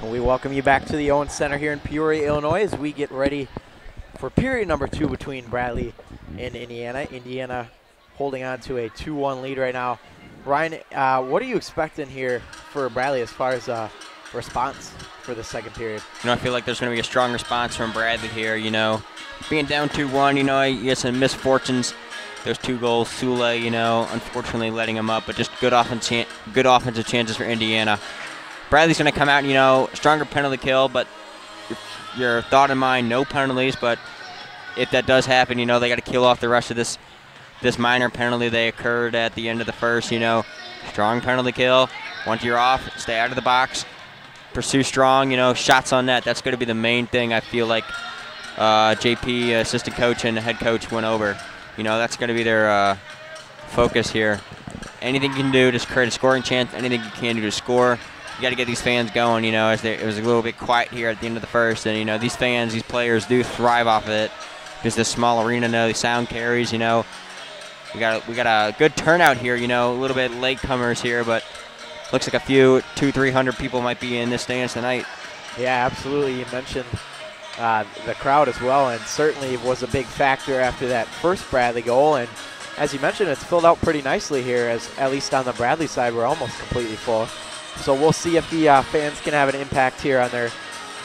We welcome you back to the Owens Center here in Peoria, Illinois, as we get ready for period number 2 between Bradley and Indiana. Indiana holding on to a 2-1 lead right now. Ryan, what are you expecting here for Bradley as far as response for the second period? I feel like there's going to be a strong response from Bradley here. Being down 2-1, you get some misfortunes. Those 2 goals, Sule, unfortunately letting him up, but just good offensive chances for Indiana. Bradley's going to come out, stronger penalty kill, but your thought in mind, no penalties. But if that does happen, they got to kill off the rest of this minor penalty that occurred at the end of the first. Strong penalty kill. Once you're off, stay out of the box. Pursue strong, shots on net. That's going to be the main thing I feel like JP, assistant coach, and head coach went over. That's going to be their focus here. Anything you can do to create a scoring chance, anything you can do to score. You got to get these fans going, as it was a little bit quiet here at the end of the first. And, these fans, these players do thrive off of it. Because this small arena, the sound carries, We got a good turnout here, a little bit latecomers here, but looks like a few, 200-300 people might be in this stands tonight. Yeah, absolutely. You mentioned the crowd as well, and certainly was a big factor after that first Bradley goal. And as you mentioned, it's filled out pretty nicely here, as at least on the Bradley side, we're almost completely full. So we'll see if the fans can have an impact here on their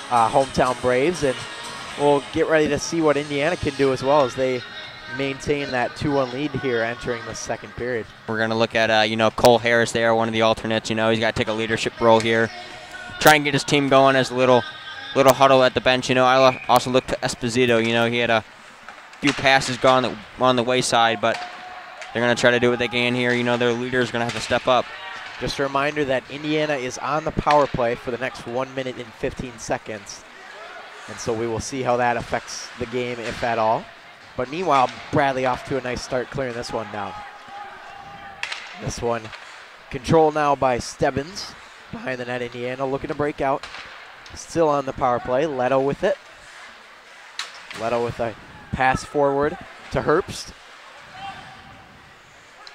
hometown Braves, and we'll get ready to see what Indiana can do as well as they maintain that 2-1 lead here entering the second period. We're going to look at, Cole Harris there, one of the alternates. He's got to take a leadership role here. Try and get his team going as a little huddle at the bench. I also looked to Esposito. He had a few passes gone on the wayside, but they're going to try to do what they can here. Their leader's going to have to step up. Just a reminder that Indiana is on the power play for the next 1 minute and 15 seconds. And so we will see how that affects the game, if at all. But meanwhile, Bradley off to a nice start clearing this one down. This one controlled now by Stebbins. Behind the net, Indiana looking to break out. Still on the power play. Leto with it. Leto with a pass forward to Herbst.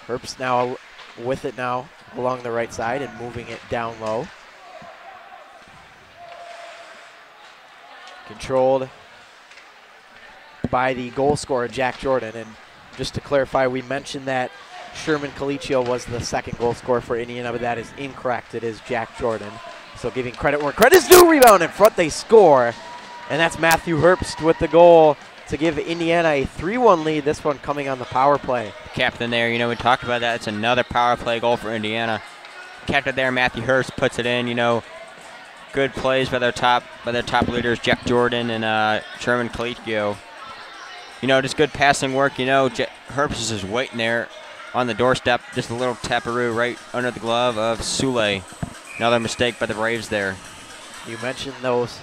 Herbst now with it now along the right side and moving it down low. Controlled by the goal scorer, Jack Jordan. And just to clarify, we mentioned that Sherman Colicchio was the second goal scorer for Indiana, but that is incorrect. It is Jack Jordan. So giving credit where credit's due. Rebound in front, they score. And that's Matthew Herbst with the goal to give Indiana a 3-1 lead. This one coming on the power play. Captain there, we talked about that. It's another power play goal for Indiana. Captain there, Matthew Herbst puts it in. Good plays by their top leaders, Jack Jordan and Sherman Colicchio. Just good passing work. Herbst is just waiting there on the doorstep. Just a little taparoo right under the glove of Sule. Another mistake by the Braves there. You mentioned those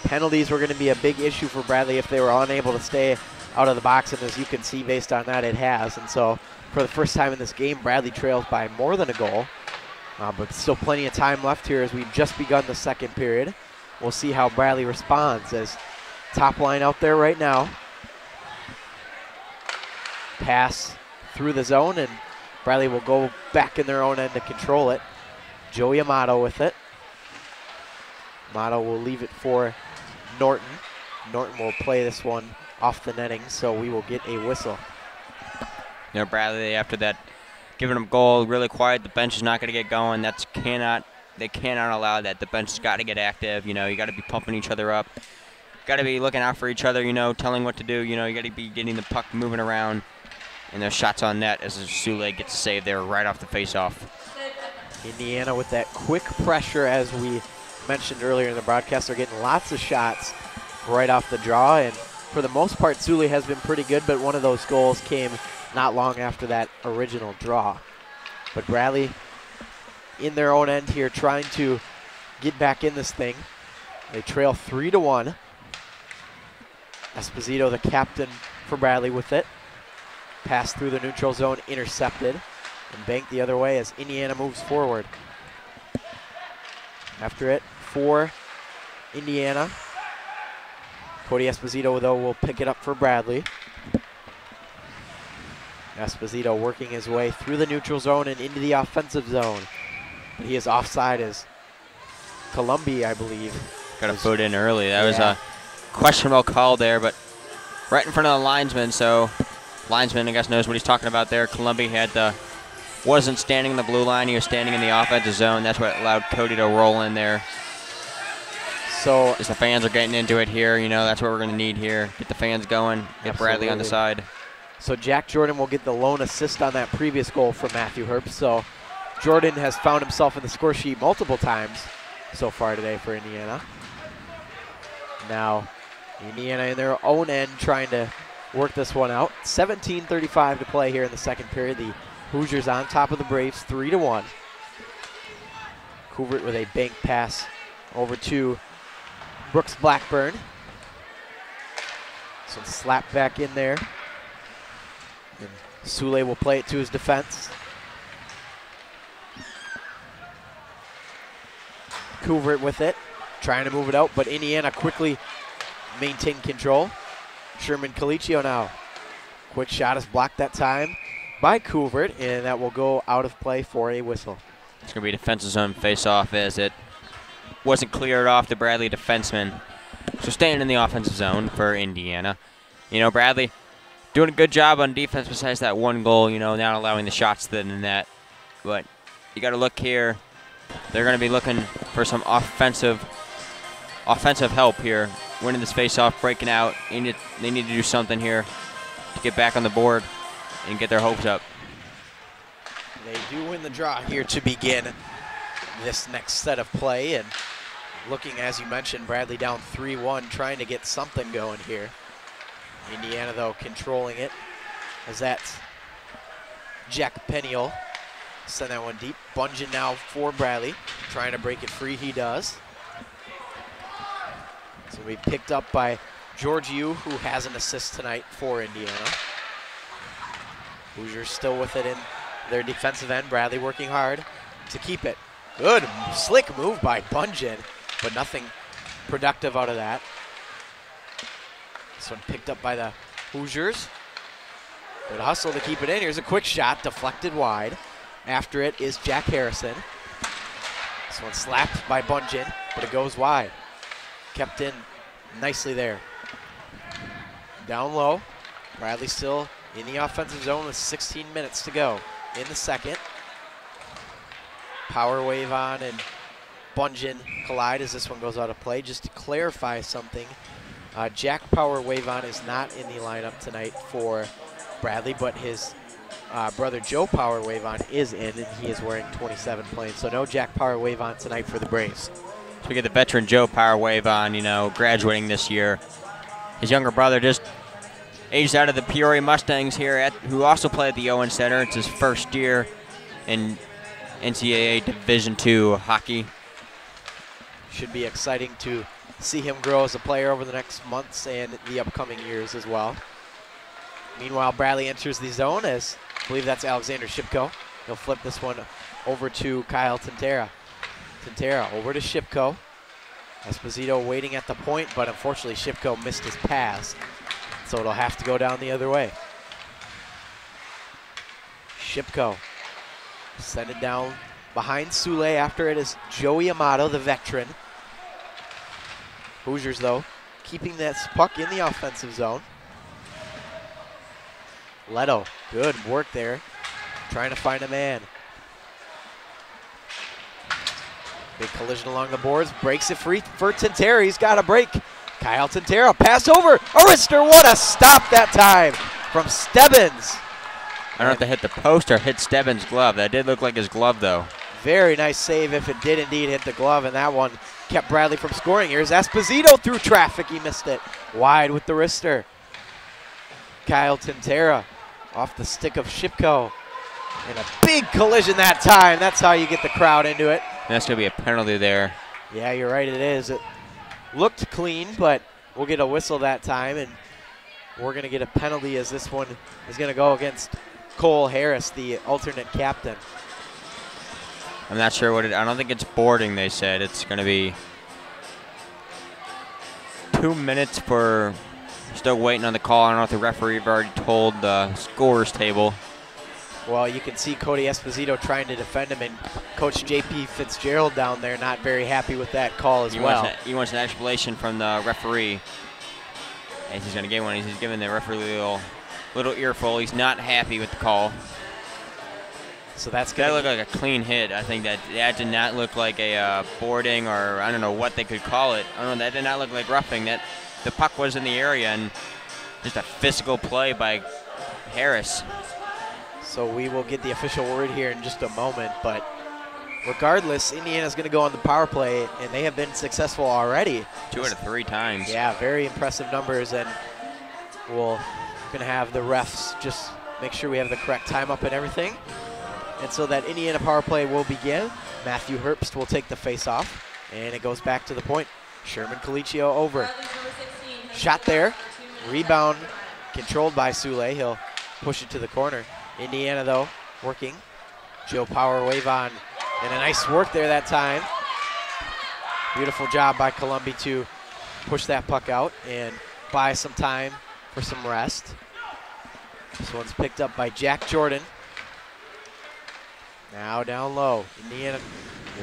penalties were going to be a big issue for Bradley if they were unable to stay out of the box, and as you can see based on that, it has. And so for the first time in this game, Bradley trails by more than a goal, but still plenty of time left here as we've just begun the second period. We'll see how Bradley responds as top line out there right now. Pass through the zone, and Bradley will go back in their own end to control it. Joey Amato with it. Amato will leave it for Norton. Norton will play this one off the netting, so we will get a whistle. Bradley, after that, giving them goal, really quiet. The bench is not going to get going. They cannot allow that. The bench has got to get active. You got to be pumping each other up. Got to be looking out for each other, telling what to do. You got to be getting the puck moving around. And there's shots on net as Sule gets a save there right off the face-off. Indiana with that quick pressure, as we mentioned earlier in the broadcast. They're getting lots of shots right off the draw, and for the most part, Sule has been pretty good, but one of those goals came not long after that original draw. But Bradley in their own end here trying to get back in this thing. They trail 3-1. Esposito, the captain for Bradley, with it. Pass through the neutral zone, intercepted. and banked the other way as Indiana moves forward. After it for Indiana. Cody Esposito, though, will pick it up for Bradley. Esposito working his way through the neutral zone and into the offensive zone. He is offside as Columbia, I believe. Got a foot in early. That was a questionable call there, but right in front of the linesman, so linesman, I guess, knows what he's talking about there. Columbia wasn't standing in the blue line. He was standing in the offensive zone. That's what allowed Cody to roll in there. So as the fans are getting into it here, you know, that's what we're going to need here. Get the fans going. Get Bradley on the side. So Jack Jordan will get the lone assist on that previous goal from Matthew Herbst. So Jordan has found himself in the score sheet multiple times so far today for Indiana. Now Indiana in their own end trying to work this one out. 17:35 to play here in the second period. The Hoosiers on top of the Braves 3-1. Couvert with a bank pass over to Brooks Blackburn. So slap back in there. And Sule will play it to his defense. Couvert with it, trying to move it out, but Indiana quickly maintained control. Sherman Colicchio now. Quick shot is blocked that time by Couvert, and that will go out of play for a whistle. It's going to be a defensive zone face-off as it wasn't cleared off the Bradley defenseman. So staying in the offensive zone for Indiana. You know, Bradley doing a good job on defense besides that one goal, you know, not allowing the shots to the net. But you got to look here. They're going to be looking for some offensive help here. Winning this face-off, breaking out. They need to do something here to get back on the board and get their hopes up. They do win the draw here to begin this next set of play. And looking, as you mentioned, Bradley down 3-1, trying to get something going here. Indiana, though, controlling it. As that's Jack Peniel. Send that one deep. Bungeon now for Bradley. Trying to break it free. He does. So we picked up by Georgiou, who has an assist tonight for Indiana. Hoosiers still with it in their defensive end. Bradley working hard to keep it. Good, slick move by Bungeon, but nothing productive out of that. This one picked up by the Hoosiers. Good hustle to keep it in. Here's a quick shot, deflected wide. After it is Jack Harrison. This one slapped by Bungeon, but it goes wide. Kept in nicely there. Down low. Bradley still in the offensive zone with 16 minutes to go in the second. Power wave on and Bungeon collide as this one goes out of play. Just to clarify something, Jack Power wave on is not in the lineup tonight for Bradley, but his brother Joe Power wave on is in, and he is wearing 27 playing. So no Jack Power wave on tonight for the Braves. So we get the veteran Joe Power wave on, you know, graduating this year. His younger brother just aged out of the Peoria Mustangs here, who also played at the Owen Center. It's his first year in NCAA Division II hockey. Should be exciting to see him grow as a player over the next months and the upcoming years as well. Meanwhile, Bradley enters the zone as, I believe that's Alexander Shipko. He'll flip this one over to Kyle Tintera. Tintera over to Shipko. Esposito waiting at the point, but unfortunately Shipko missed his pass, so it'll have to go down the other way. Shipko send it down behind Sule. After it is Joey Amato, the veteran. Hoosiers, though, keeping this puck in the offensive zone. Leto, good work there, trying to find a man. Big collision along the boards, breaks it free for Tintera. He's got a break. Kyle Tintera, pass over. Arister, what a stop that time from Stebbins. I don't know if they hit the post or hit Stebbins' glove. That did look like his glove, though. Very nice save if it did indeed hit the glove, and that one kept Bradley from scoring. Here's Esposito through traffic. He missed it. Wide with the wrister. Kyle Tintera off the stick of Shipko. And a big collision that time. That's how you get the crowd into it. And that's going to be a penalty there. Yeah, you're right, it is. It looked clean, but we'll get a whistle that time, and we're going to get a penalty as this one is going to go against Cole Harris, the alternate captain. I'm not sure what I don't think it's boarding, they said. It's going to be 2 minutes for, still waiting on the call. I don't know if the referee already told the scorers table. Well, you can see Cody Esposito trying to defend him, and Coach J.P. Fitzgerald down there not very happy with that call as well. He wants an explanation from the referee. And he's going to get one. He's giving the referee a little earful. He's not happy with the call. So that's That going looked like a clean hit. I think that did not look like a boarding, or I don't know what they could call it. I don't know. That did not look like roughing. That the puck was in the area, and just a physical play by Harris. So we will get the official word here in just a moment, but regardless, Indiana's going to go on the power play, and they have been successful already. 2 out of 3 times. Yeah, very impressive numbers, and we're going to have the refs just make sure we have the correct time up and everything. And so that Indiana power play will begin. Matthew Herbst will take the face-off, and it goes back to the point. Sherman Colicchio over. Shot there. Rebound controlled by Sule. He'll push it to the corner. Indiana, though, working. Joe Power wave on. And a nice work there that time. Beautiful job by Columbi to push that puck out and buy some time for some rest. This one's picked up by Jack Jordan. Now down low. Indiana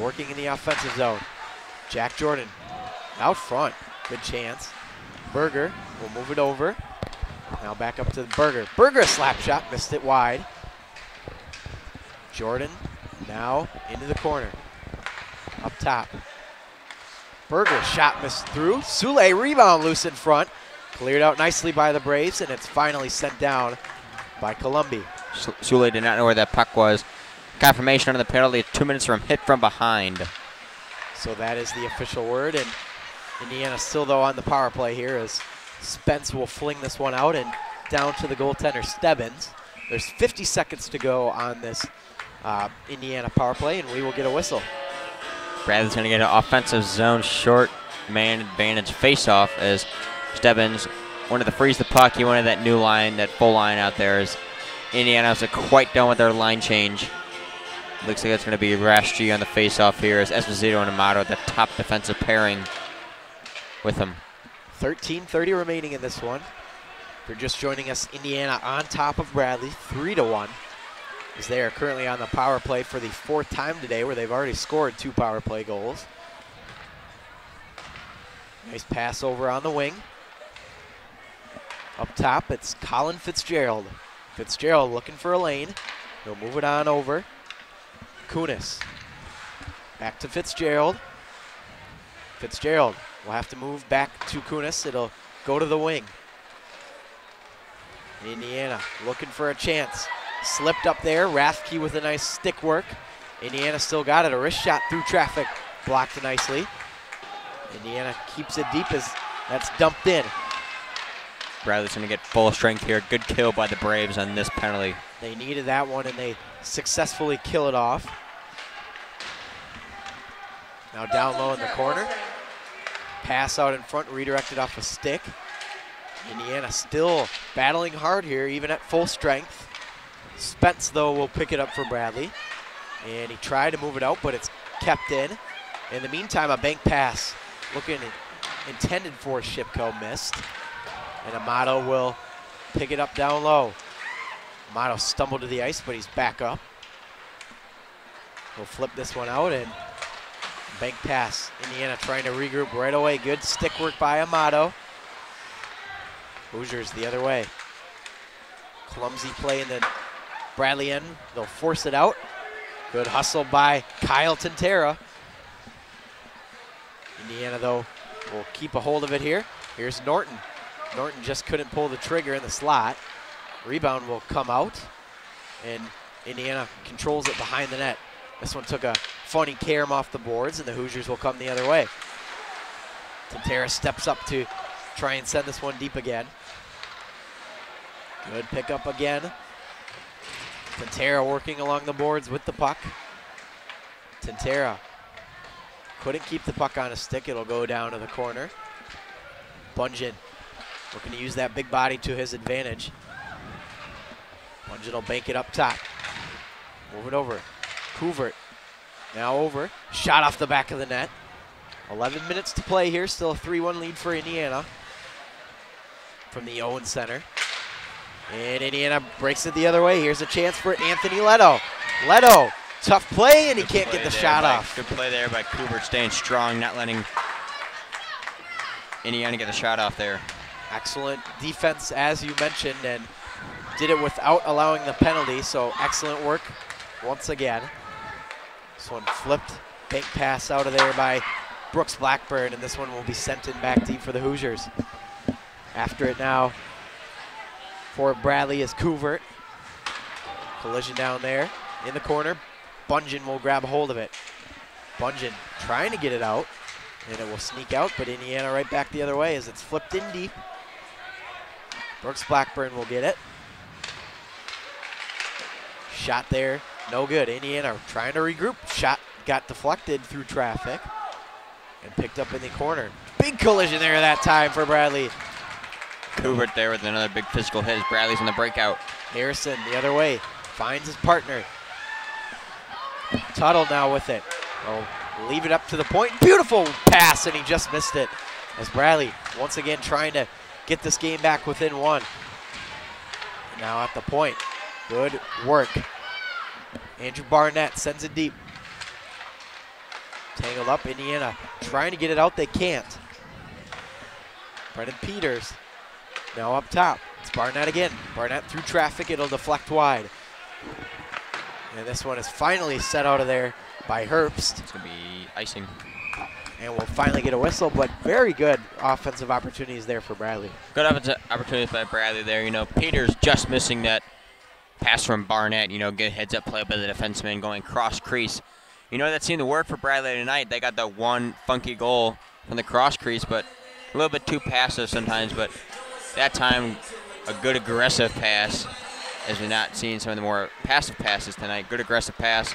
working in the offensive zone. Jack Jordan out front. Good chance. Berger will move it over. Now back up to Berger. Berger, a slap shot, missed it wide. Jordan now into the corner. Up top. Berger, shot missed through. Sule, rebound loose in front. Cleared out nicely by the Braves, and it's finally sent down by Columbi. Sule did not know where that puck was. Confirmation on the penalty, 2 minutes from hit from behind. So that is the official word, and Indiana still, though, on the power play here as Spence will fling this one out and down to the goaltender, Stebbins. There's 50 seconds to go on this Indiana power play, and we will get a whistle. Bradley's going to get an offensive zone short man advantage face-off as Stebbins wanted to freeze the puck. He wanted that new line, that full line out there, as Indiana's quite done with their line change. Looks like it's going to be Rashgi on the face-off here as Esposito and Amato, the top defensive pairing with him. 13:30 remaining in this one. If you're just joining us, Indiana on top of Bradley, 3-1. As they are currently on the power play for the 4th time today, where they've already scored 2 power play goals. Nice pass over on the wing. Up top, it's Colin Fitzgerald. Fitzgerald looking for a lane. He'll move it on over. Kunis. Back to Fitzgerald. Fitzgerald will have to move back to Kunis. It'll go to the wing. Indiana looking for a chance. Slipped up there. Rathke with a nice stick work. Indiana still got it. A wrist shot through traffic. Blocked nicely. Indiana keeps it deep as that's dumped in. Bradley's going to get full strength here. Good kill by the Braves on this penalty. They needed that one, and they successfully kill it off. Now down low in the corner. Pass out in front, redirected off a stick. Indiana still battling hard here, even at full strength. Spence, though, will pick it up for Bradley. And he tried to move it out, but it's kept in. In the meantime, a bank pass looking intended for Shipko, missed. And Amato will pick it up down low. Amato stumbled to the ice, but he's back up. We'll flip this one out, and bank pass. Indiana trying to regroup right away. Good stick work by Amato. Hoosiers the other way. Clumsy play in the Bradley end. They'll force it out. Good hustle by Kyle Tantera. Indiana, though, will keep a hold of it here. Here's Norton. Norton just couldn't pull the trigger in the slot. Rebound will come out, and Indiana controls it behind the net. This one took a funny carom off the boards, and the Hoosiers will come the other way. Tantera steps up to try and send this one deep again. Good pickup again. Tantera working along the boards with the puck. Tantera couldn't keep the puck on a stick. It'll go down to the corner. Bungeon looking to use that big body to his advantage. Bungeon will bank it up top. Move it over. Couvert now over. Shot off the back of the net. 11 minutes to play here. Still a 3-1 lead for Indiana from the Owen Center. And Indiana breaks it the other way. Here's a chance for Anthony Leto. Leto, tough play, and he can't get the shot off. Good play there by Couvert, staying strong, not letting Indiana get the shot off there. Excellent defense, as you mentioned, and did it without allowing the penalty, so excellent work once again. This one flipped, bank pass out of there by Brooks Blackburn, and this one will be sent in back deep for the Hoosiers. After it now for Bradley is Couvert. Collision down there in the corner. Bungeon will grab a hold of it. Bungeon trying to get it out, and it will sneak out, but Indiana right back the other way as it's flipped in deep. Brooks Blackburn will get it. Shot there, no good. Indiana trying to regroup. Shot got deflected through traffic and picked up in the corner. Big collision there that time for Bradley. Couvert there with another big physical hit as Bradley's in the breakout. Harrison the other way, finds his partner. Tuttle now with it. Oh, leave it up to the point. Beautiful pass, and he just missed it. As Bradley once again trying to get this game back within one. Now at the point. Good work. Andrew Barnett sends it deep. Tangled up, Indiana trying to get it out, they can't. Brendan Peters now up top. It's Barnett again. Barnett through traffic, it'll deflect wide. And this one is finally set out of there by Herbst. It's going to be icing. And we'll finally get a whistle, but very good offensive opportunities there for Bradley. Good offensive opportunities by Bradley there. You know, Peters just missing that pass from Barnett. You know, good heads-up play by the defenseman going cross crease. You know, that seemed to work for Bradley tonight. They got that one funky goal from the cross crease, but a little bit too passive sometimes. But that time, a good aggressive pass, as we're not seeing some of the more passive passes tonight. Good aggressive pass.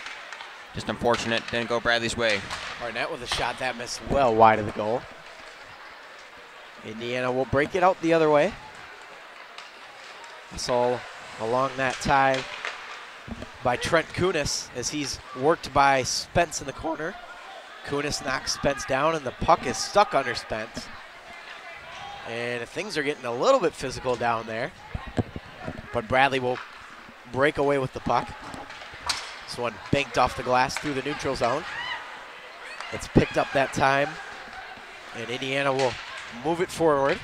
Just unfortunate, didn't go Bradley's way. Barnett with a shot that missed well wide of the goal. Indiana will break it out the other way. It's all along that tie by Trent Kunis as he's worked by Spence in the corner. Kunis knocks Spence down, and the puck is stuck under Spence. And things are getting a little bit physical down there. But Bradley will break away with the puck. This one banked off the glass through the neutral zone. It's picked up that time, and Indiana will move it forward.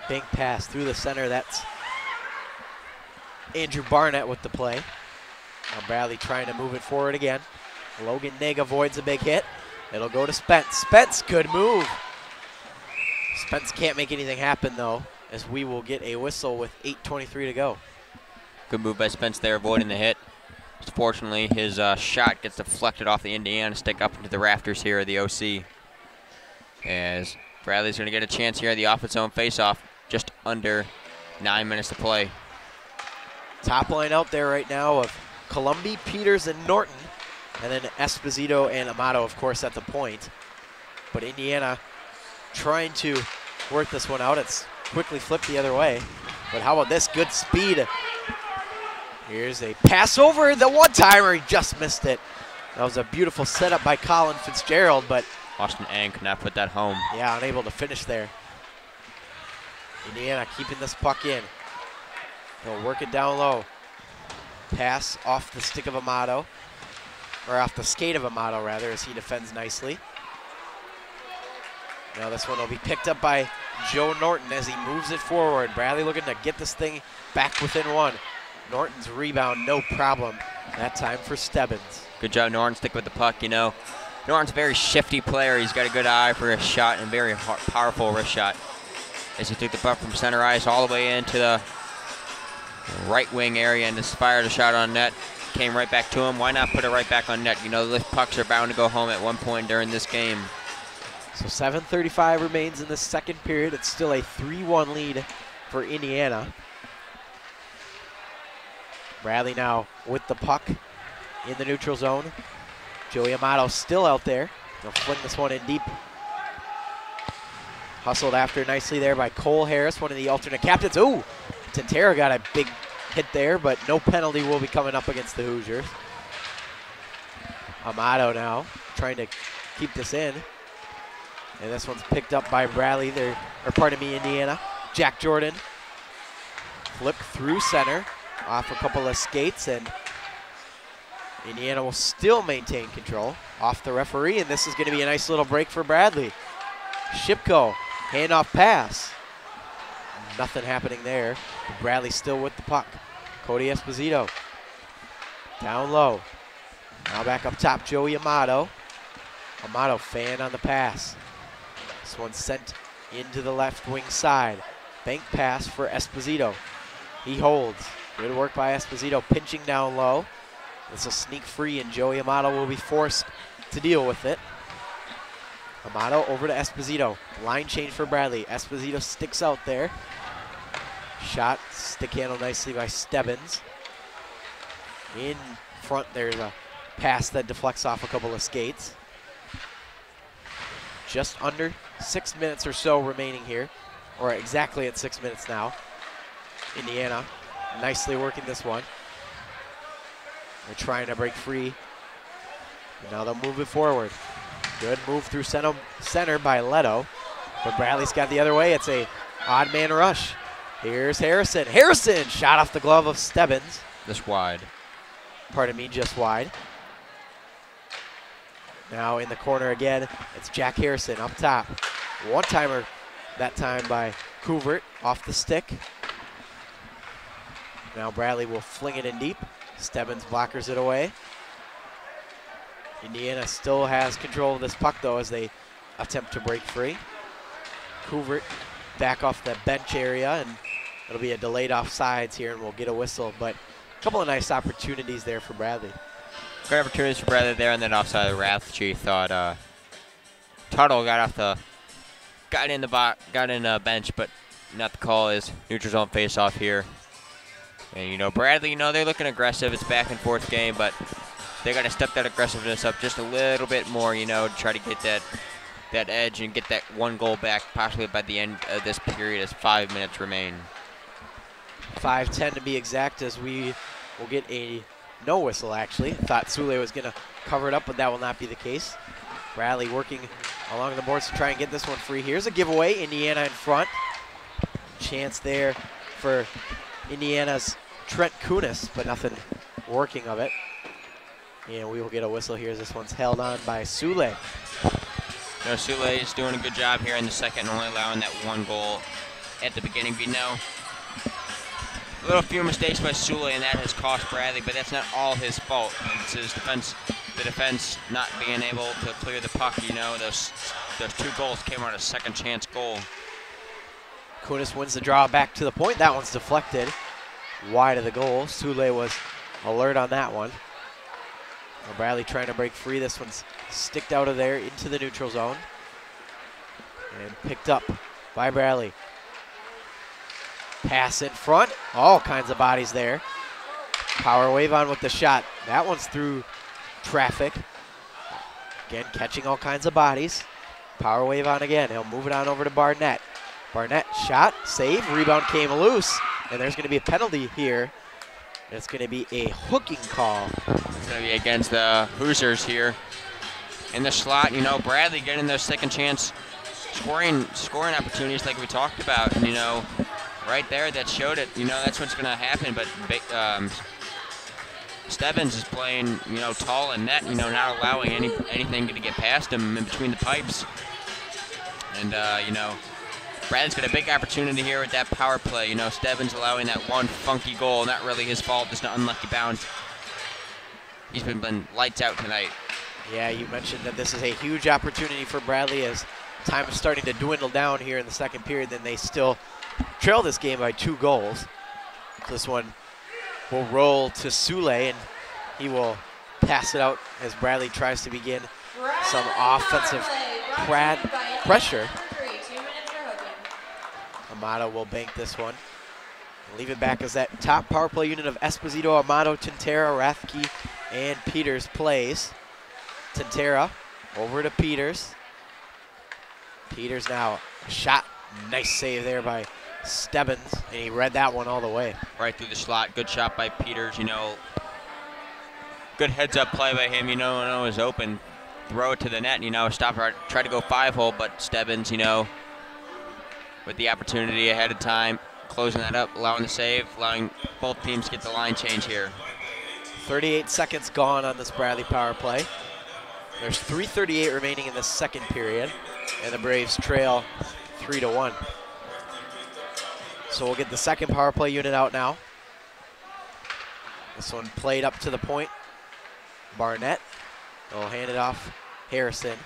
Bank pass through the center. That's Andrew Barnett with the play. Now Bradley trying to move it forward again. Logan Neg avoids a big hit. It'll go to Spence. Spence, good move. Spence can't make anything happen though, as we will get a whistle with 8:23 to go. Good move by Spence there, avoiding the hit. Just fortunately, his shot gets deflected off the Indiana stick up into the rafters here of the OC. As Bradley's going to get a chance here at the off its own faceoff, just under 9 minutes to play. Top line out there right now of Columbi, Peters, and Norton, and then Esposito and Amato, of course, at the point. But Indiana trying to work this one out. It's quickly flipped the other way. But how about this? Good speed. Here's a pass over the one-timer. He just missed it. That was a beautiful setup by Colin Fitzgerald, but Austin Ang could not put that home. yeah, unable to finish there. Indiana keeping this puck in. They'll work it down low. Pass off the stick of Amato, or off the skate of Amato, rather, as he defends nicely. Now this one will be picked up by Joe Norton as he moves it forward. Bradley looking to get this thing back within one. Norton's rebound, no problem. That time for Stebbins. Good job, Norton, stick with the puck. You know, Norton's a very shifty player. He's got a good eye for his shot and very powerful wrist shot. As he took the puck from center ice all the way into the right wing area and just fired a shot on net. Came right back to him. Why not put it right back on net? You know, the pucks are bound to go home at one point during this game. So 7:35 remains in the second period. It's still a 3-1 lead for Indiana. Bradley now with the puck in the neutral zone. Joey Amato still out there. They'll fling this one in deep. Hustled after nicely there by Cole Harris, one of the alternate captains. Ooh, Tintera got a big hit there, but no penalty will be coming up against the Hoosiers. Amato now trying to keep this in. And this one's picked up by Bradley there, or pardon me, Indiana. Jack Jordan flipped through center off a couple of skates, and Indiana will still maintain control off the referee, and this is going to be a nice little break for Bradley. Shipko, handoff pass. Nothing happening there. Bradley still with the puck. Cody Esposito down low. Now back up top, Joey Amato. Amato fan on the pass. This one sent into the left wing side. Bank pass for Esposito. He holds. Good work by Esposito, pinching down low. This will sneak free, and Joey Amato will be forced to deal with it. Amato over to Esposito. Line change for Bradley. Esposito sticks out there. Shot, stick handle nicely by Stebbins. In front, there's a pass that deflects off a couple of skates. Just under 6 minutes or so remaining here, or exactly at 6 minutes now. Indiana nicely working this one. They're trying to break free. And now they'll move it forward. Good move through center by Leto. But Bradley's got the other way. It's a odd man rush. Here's Harrison. Harrison shot off the glove of Stebbins. Just wide. Pardon me, just wide. Now in the corner again, it's Jack Harrison up top. One-timer that time by Couvert off the stick. Now Bradley will fling it in deep. Stebbins blockers it away. Indiana still has control of this puck though as they attempt to break free. Couvert back off the bench area, and it'll be a delayed offsides here, and we'll get a whistle, but a couple of nice opportunities there for Bradley. Great opportunities for Bradley there, and then offside Rathje thought Tuttle got in bench, but not the call. Is neutral zone face off here. And you know, Bradley, you know, they're looking aggressive. It's back and forth game, but they got to step that aggressiveness up just a little bit more, you know, to try to get that edge and get that one goal back possibly by the end of this period as 5 minutes remain. 5:10 to be exact, as we will get a no whistle actually. Thought Sule was going to cover it up, but that will not be the case. Bradley working along the boards to try and get this one free. Here's a giveaway, Indiana in front. Chance there for Indiana's Trent Kunis, but nothing working of it. And we will get a whistle here as this one's held on by Sule. You know, Sule is doing a good job here in the second, only allowing that one goal at the beginning. We know a little few mistakes by Sule, and that has cost Bradley, but that's not all his fault. It's his defense, the defense not being able to clear the puck. You know, those two goals came on a second chance goal. Kunis wins the draw back to the point. That one's deflected wide of the goal. Sule was alert on that one. Now Bradley trying to break free. This one's sticked out of there into the neutral zone. And picked up by Bradley. Pass in front. All kinds of bodies there. Power wave on with the shot. That one's through traffic. Again, catching all kinds of bodies. Power wave on again. He'll move it on over to Barnett. Barnett shot, save, rebound came loose. And there's going to be a penalty here. It's going to be a hooking call. It's going to be against the Hoosiers here. In the slot, you know, Bradley getting those second chance scoring opportunities like we talked about. And, you know, right there that showed it. You know, that's what's going to happen. But Stebbins is playing, you know, tall and net, you know, not allowing anything to get past him in between the pipes. And, you know, Bradley's got a big opportunity here with that power play. You know, Stebbins allowing that one funky goal. Not really his fault, just an unlucky bounce. He's been lights out tonight. Yeah, you mentioned that this is a huge opportunity for Bradley as time is starting to dwindle down here in the second period. Then they still trail this game by 2 goals. This one will roll to Sule, and he will pass it out as Bradley tries to begin some offensive pressure. Amato will bank this one. Leave it back as that top power play unit of Esposito, Amato, Tintera, Rathke, and Peters plays. Tintera over to Peters. Peters now, shot, nice save there by Stebbins, and he read that one all the way. Right through the slot. Good shot by Peters, you know. Good heads-up play by him, you know, when it was open. Throw it to the net, you know, stop right, try to go 5-hole, but Stebbins, you know, with the opportunity ahead of time, closing that up, allowing the save, allowing both teams to get the line change here. 38 seconds gone on this Bradley power play. There's 3:38 remaining in the second period, and the Braves trail 3-1. So we'll get the second power play unit out now. This one played up to the point. Barnett will hand it off. Harrison.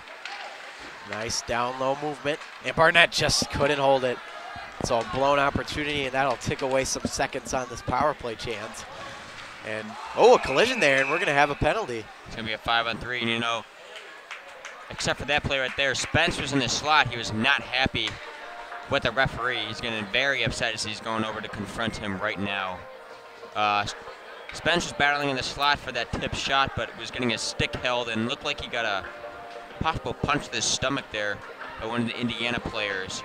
Nice down low movement. And Barnett just couldn't hold it. So a blown opportunity, and that'll tick away some seconds on this power play chance. And, oh, a collision there, and we're going to have a penalty. It's going to be a 5-on-3, and you know, except for that play right there, Spence was in the slot. He was not happy with the referee. He's getting very upset as he's going over to confront him right now. Spence was battling in the slot for that tip shot, but was getting his stick held and looked like he got a possible punch to the stomach there by one of the Indiana players.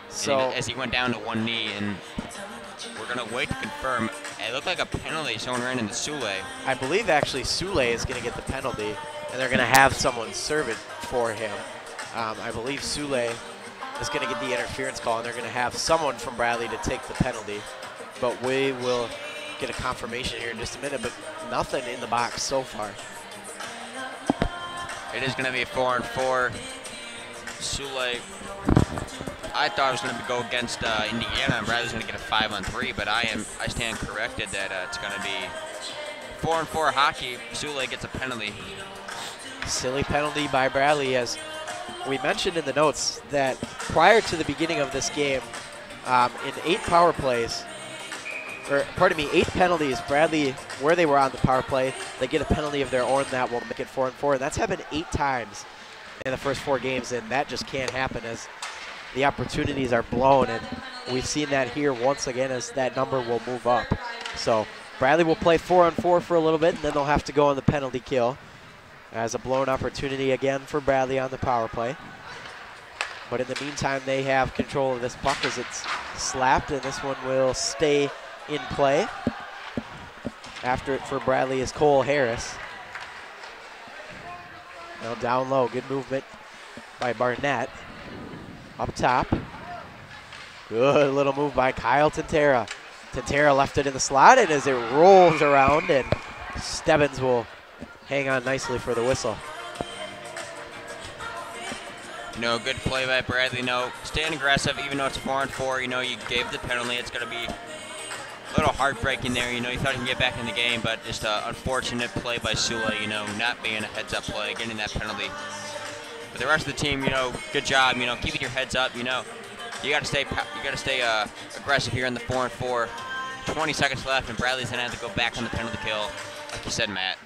So as he went down to one knee, and we're going to wait to confirm. It looked like a penalty. Someone ran into Sule. I believe actually Sule is going to get the penalty, and they're going to have someone serve it for him. I believe Sule is going to get the interference call, and they're going to have someone from Bradley to take the penalty. But we will get a confirmation here in just a minute, but nothing in the box so far. It is going to be a 4-on-4. Sule, I thought it was going to go against Indiana, and Bradley's going to get a 5-on-3, but I stand corrected that it's going to be 4-on-4 hockey. Sule gets a penalty. Silly penalty by Bradley, as we mentioned in the notes that prior to the beginning of this game, in 8 power plays, or pardon me, 8 penalties, Bradley, where they were on the power play, they get a penalty of their own that will make it 4-on-4, and that's happened 8 times in the first 4 games, and that just can't happen as the opportunities are blown, and we've seen that here once again as that number will move up. So Bradley will play 4-on-4 for a little bit, and then they'll have to go on the penalty kill as a blown opportunity again for Bradley on the power play. But in the meantime, they have control of this puck as it's slapped, and this one will stay in play. After it for Bradley is Cole Harris. Now down low, good movement by Barnett. Up top. Good little move by Kyle Tantera. Tantera left it in the slot, and as it rolls around, and Stebbins will hang on nicely for the whistle. You know, good play by Bradley. You know, staying aggressive, even though it's 4-on-4. You know, you gave the penalty. It's going to be a little heartbreaking there. You know, you thought he could get back in the game, but just an unfortunate play by Sule, you know, not being a heads-up play, getting that penalty. But the rest of the team, you know, good job. You know, keeping your heads up. You know, you got to stay aggressive here in the 4-on-4. 20 seconds left, and Bradley's going to have to go back on the penalty kill, like you said, Matt.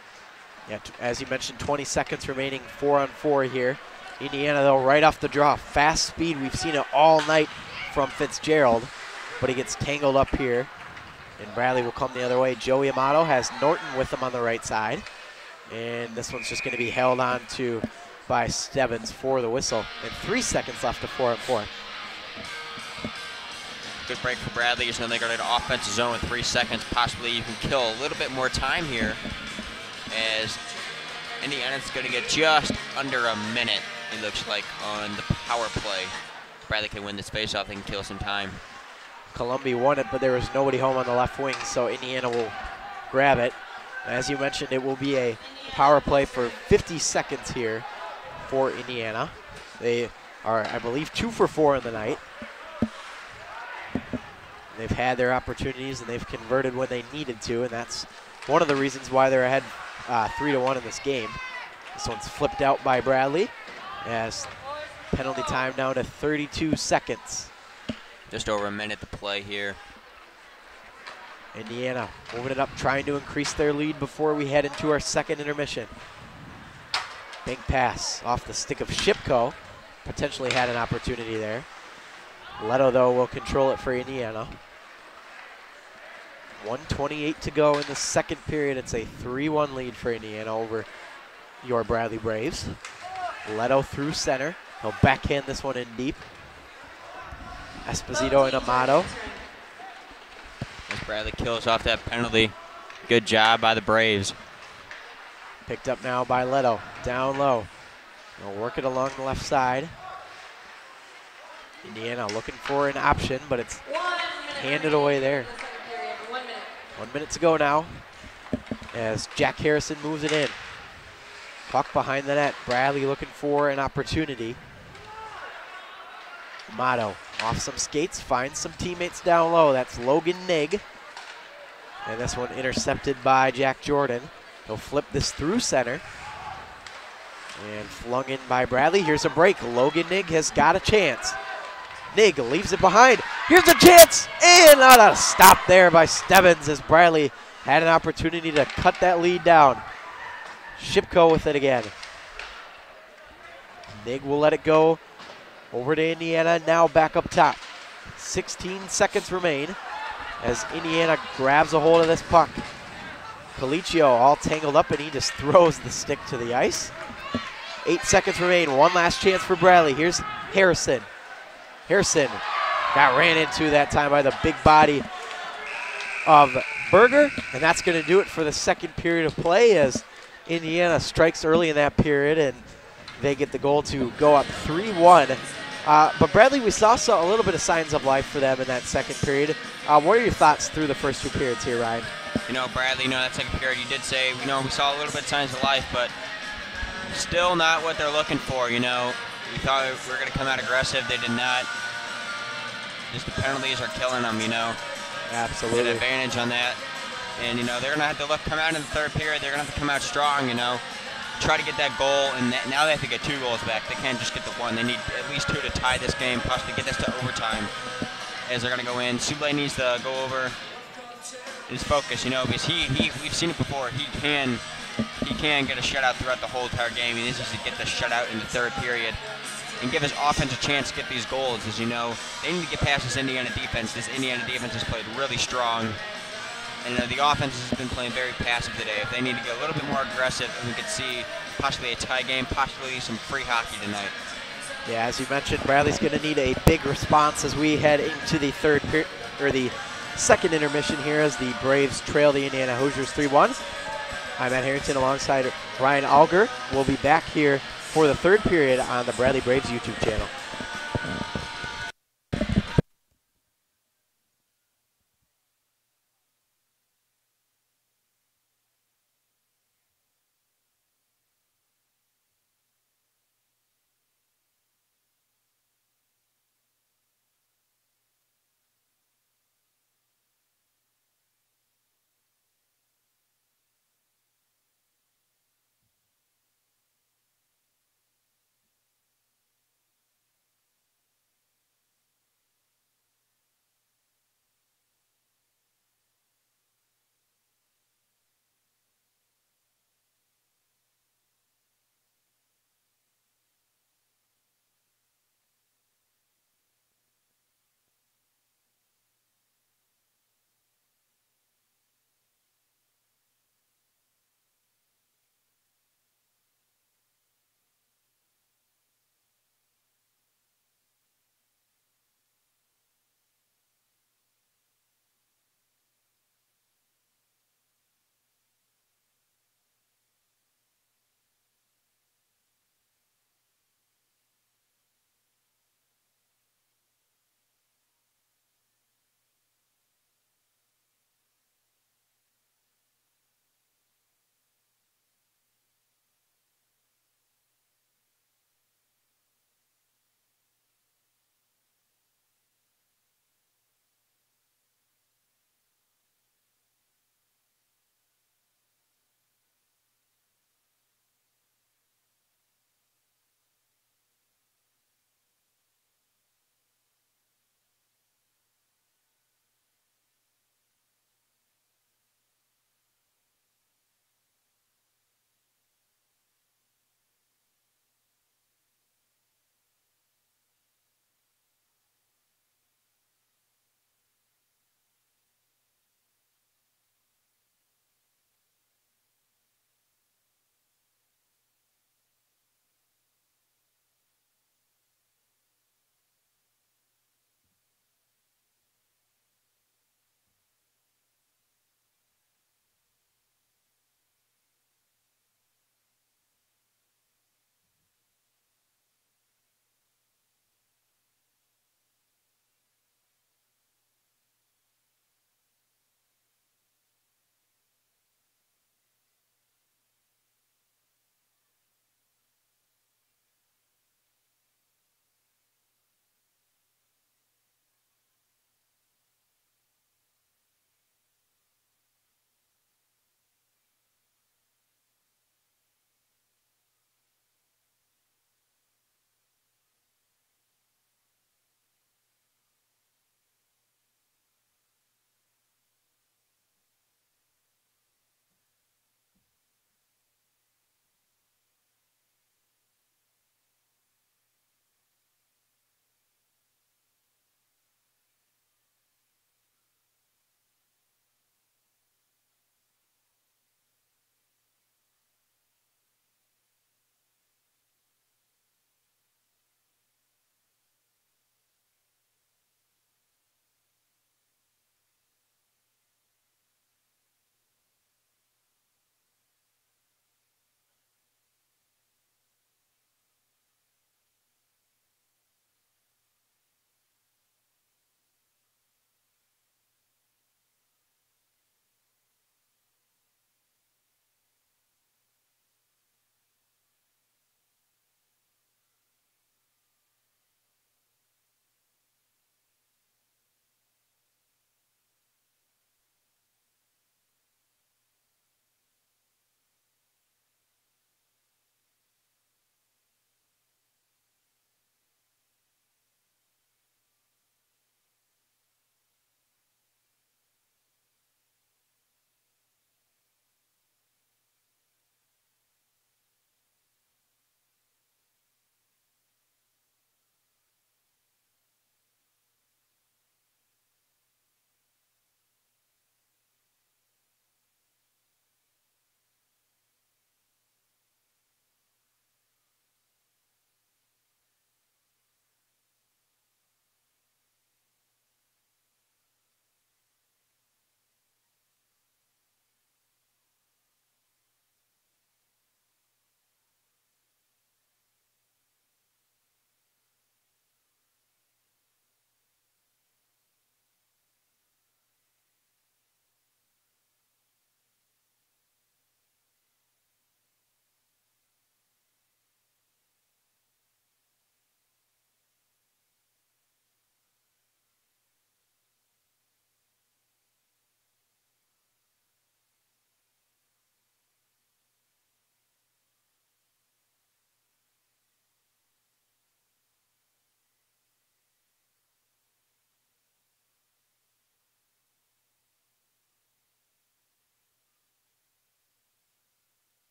Yeah, as you mentioned, 20 seconds remaining, 4-on-4 here. Indiana, though, right off the draw. Fast speed. We've seen it all night from Fitzgerald, but he gets tangled up here. And Bradley will come the other way. Joey Amato has Norton with him on the right side. And this one's just going to be held on to by Stebbins for the whistle. And 3 seconds left to 4-on-4. Good break for Bradley. You know, they got an offensive zone with 3 seconds. Possibly you can kill a little bit more time here, as Indiana's going to get just under a minute, it looks like, on the power play. Bradley can win this faceoff. They can kill some time. Columbia won it, but there was nobody home on the left wing, so Indiana will grab it. As you mentioned, it will be a power play for 50 seconds here for Indiana. They are, I believe, 2 for 4 in the night. They've had their opportunities, and they've converted when they needed to, and that's one of the reasons why they're ahead 3-1 in this game. This one's flipped out by Bradley, as penalty time down to 32 seconds. Just over a minute to play here. Indiana moving it up, trying to increase their lead before we head into our second intermission. Big pass off the stick of Shipko. Potentially had an opportunity there. Leto, though, will control it for Indiana. 1:28 to go in the second period. It's a 3-1 lead for Indiana over your Bradley Braves. Leto through center. He'll backhand this one in deep. Esposito and Amato. As Bradley kills off that penalty. Good job by the Braves. Picked up now by Leto. Down low. They'll work it along the left side. Indiana looking for an option, but it's handed away there. 1 minute to go now as Jack Harrison moves it in. Puck behind the net. Bradley looking for an opportunity. Amato off some skates, finds some teammates down low. That's Logan Nigg. And this one intercepted by Jack Jordan. He'll flip this through center. And flung in by Bradley. Here's a break. Logan Nigg has got a chance. Nigg leaves it behind. Here's a chance. And not a stop there by Stebbins as Bradley had an opportunity to cut that lead down. Shipko with it again. Nigg will let it go over to Indiana, now back up top. 16 seconds remain as Indiana grabs a hold of this puck. Colicchio all tangled up and he just throws the stick to the ice. 8 seconds remain, one last chance for Bradley. Here's Harrison. Harrison got ran into that time by the big body of Berger, and that's going to do it for the second period of play as Indiana strikes early in that period and they get the goal to go up 3-1. But Bradley, we saw a little bit of signs of life for them in that second period. What are your thoughts through the first 2 periods here, Ryan? Bradley, that second period, you did say, we saw a little bit of signs of life, but still not what they're looking for, We thought we were going to come out aggressive. They did not. Just the penalties are killing them, Absolutely. An advantage on that. And, they're going to have to come out in the third period. They're going to have to come out strong, try to get that goal, and now they have to get 2 goals back. They can't just get the 1. They need at least 2 to tie this game, possibly get this to overtime as they're going to go in. Sublé needs to go over his focus, because we've seen it before. He can get a shutout throughout the whole entire game. He needs to get the shutout in the third period and give his offense a chance to get these goals. As they need to get past this Indiana defense. This Indiana defense has played really strong. And the offense has been playing very passive today. If they need to get a little bit more aggressive, and we could see possibly a tie game, possibly some free hockey tonight. Yeah, as you mentioned, Bradley's going to need a big response as we head into the the second intermission here as the Braves trail the Indiana Hoosiers 3-1. I'm Matt Harrington alongside Ryan Alger. We'll be back here for the third period on the Bradley Braves YouTube channel.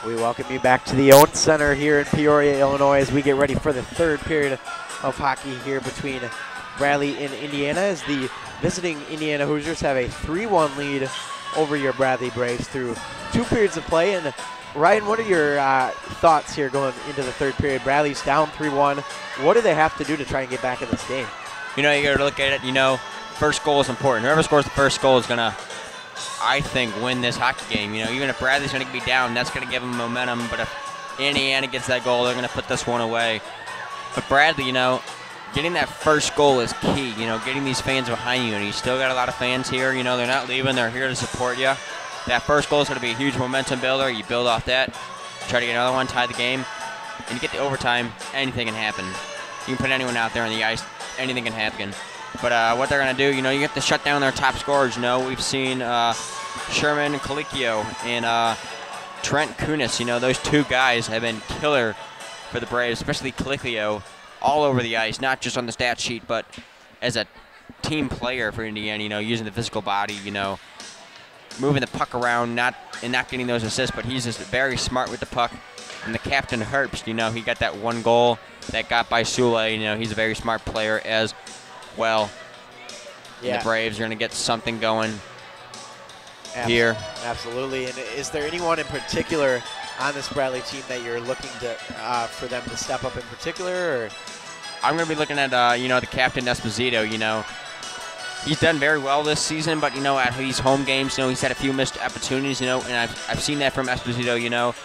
We welcome you back to the Owen Center here in Peoria, Illinois, as we get ready for the third period of hockey here between Bradley and Indiana, as the visiting Indiana Hoosiers have a 3-1 lead over your Bradley Braves through 2 periods of play. And Ryan, what are your thoughts here going into the third period? Bradley's down 3-1. What do they have to do to try and get back in this game? You know, you got to look at it, you know, first goal is important. Whoever scores the first goal is going to, I think, win this hockey game. You know, even if Bradley's going to be down, that's going to give them momentum. But if Indiana gets that goal, they're going to put this one away. But Bradley, you know, getting that first goal is key. You know, getting these fans behind you. And you still got a lot of fans here. You know, they're not leaving. They're here to support you. That first goal is going to be a huge momentum builder. You build off that, try to get another one, tie the game. And you get the overtime, anything can happen. You can put anyone out there on the ice, anything can happen. But what they're going to do, you know, you have to shut down their top scorers. You know, we've seen Sherman Colicchio and Trent Kunis. You know, those two guys have been killer for the Braves, especially Colicchio, all over the ice, not just on the stat sheet, but as a team player for Indiana, you know, using the physical body, you know, moving the puck around, not getting those assists, but he's just very smart with the puck. And the captain, Herbst, you know, he got that one goal that got by Sule. You know, he's a very smart player as well. Yeah. The Braves are going to get something going here. Absolutely. And is there anyone in particular on this Bradley team that you're looking to for them to step up in particular? Or? I'm going to be looking at, you know, the captain, Esposito. You know, he's done very well this season, but, you know, at these home games, you know, he's had a few missed opportunities, you know, and I've seen that from Esposito, you know.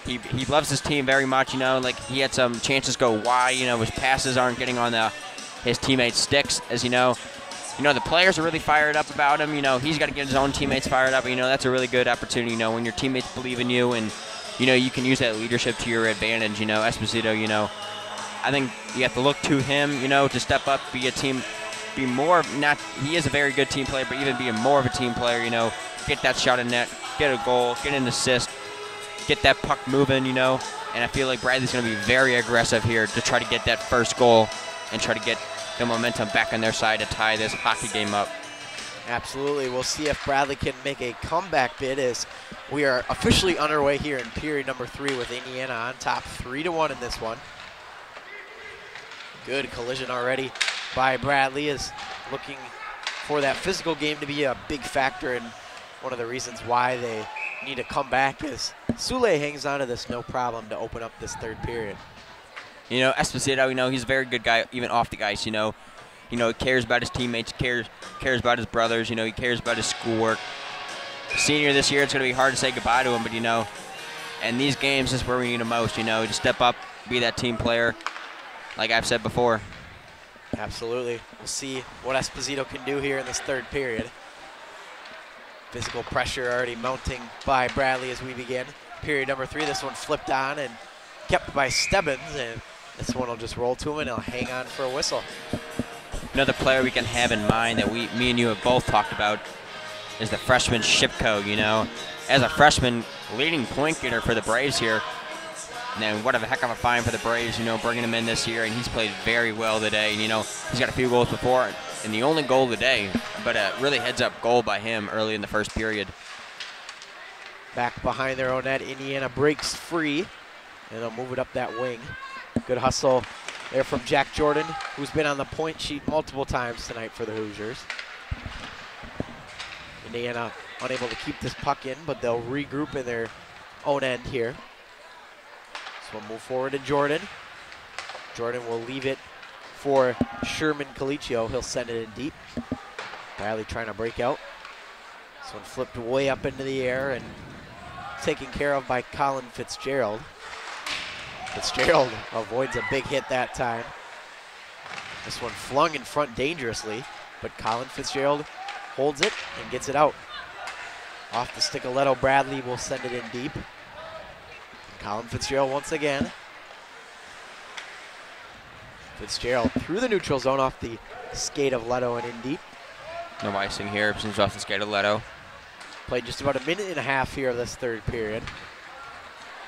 He loves his team very much, you know, like he had some chances go wide, you know, his passes aren't getting on his teammates' sticks, as you know. You know, the players are really fired up about him. You know, he's got to get his own teammates fired up. You know, that's a really good opportunity, you know, when your teammates believe in you and, you know, you can use that leadership to your advantage. You know, Esposito, you know, I think you have to look to him, you know, to step up, be a team, be more, not, he is a very good team player, but even be more of a team player, you know, get that shot in net, get a goal, get an assist, get that puck moving, you know, and I feel like Bradley's going to be very aggressive here to try to get that first goal and try to get the momentum back on their side to tie this hockey game up. Absolutely. We'll see if Bradley can make a comeback bid as we are officially underway here in period number 3 with Indiana on top 3-1 in this one. Good collision already by Bradley, is looking for that physical game to be a big factor, and one of the reasons why they need to come back is Sule hangs on to this no problem to open up this third period. You know, Esposito, you know, he's a very good guy, even off the ice, you know. You know, he cares about his teammates, cares about his brothers, you know, he cares about his schoolwork. Senior this year, it's going to be hard to say goodbye to him, but, you know, and these games is where we need him most, you know, to step up, be that team player, like I've said before. Absolutely. We'll see what Esposito can do here in this third period. Physical pressure already mounting by Bradley as we begin. Period number 3, this one flipped on and kept by Stebbins, and this one will just roll to him and he'll hang on for a whistle. Another player we can have in mind that me and you have both talked about is the freshman Shipko, you know. As a freshman, leading point getter for the Braves here. And what a heck of a find for the Braves, you know, bringing him in this year, and he's played very well today. And, you know, he's got a few goals before, and the only goal of the day, but a really heads-up goal by him early in the first period. Back behind their own net, Indiana breaks free, and they'll move it up that wing. Good hustle there from Jack Jordan, who's been on the point sheet multiple times tonight for the Hoosiers. Indiana unable to keep this puck in, but they'll regroup in their own end here. So we'll move forward to Jordan. Jordan will leave it for Sherman Colicchio. He'll send it in deep. Bradley trying to break out. This one flipped way up into the air and taken care of by Colin Fitzgerald. Fitzgerald avoids a big hit that time. This one flung in front dangerously, but Colin Fitzgerald holds it and gets it out. Off the stick of Leto, Bradley will send it in deep. Colin Fitzgerald once again. Fitzgerald through the neutral zone off the skate of Leto and in deep. No icing here, since off the skate of Leto. Played just about a minute and a half here of this third period.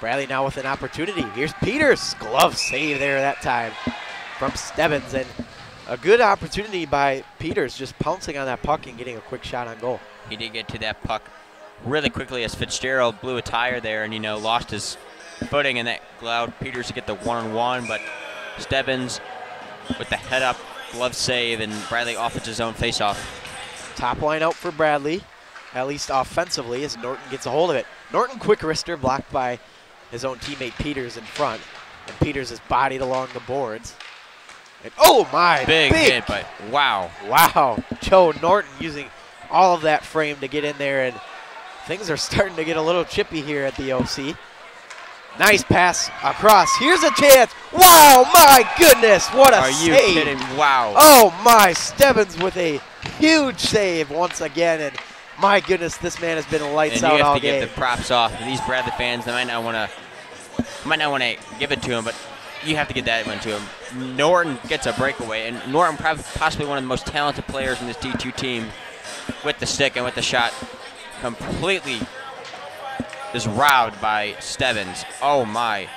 Bradley now with an opportunity. Here's Peters. Glove save there that time from Stebbins. And a good opportunity by Peters, just pouncing on that puck and getting a quick shot on goal. He did get to that puck really quickly as Fitzgerald blew a tire there and, lost his footing, and that allowed Peters to get the one-on-one, but Stebbins with the head-up glove save, and Bradley off at his own face-off. Top line out for Bradley, at least offensively, as Norton gets a hold of it. Norton, quick wrister, blocked by his own teammate Peters in front, and Peters is bodied along the boards. And oh my, big hit, but wow. Wow, Joe Norton using all of that frame to get in there, and things are starting to get a little chippy here at the OC. Nice pass across. Here's a chance. Wow, my goodness, what a save. Are you kidding? Wow. Oh my, Stebbins with a huge save once again, and my goodness, this man has been lights out all game. And you have to give the props off. These Bradley fans, they might not want to give it to him, but you have to get that one to him. Norton gets a breakaway, and Norton possibly one of the most talented players in this D2 team with the stick and with the shot. Completely is routed by Stebbins. Oh my.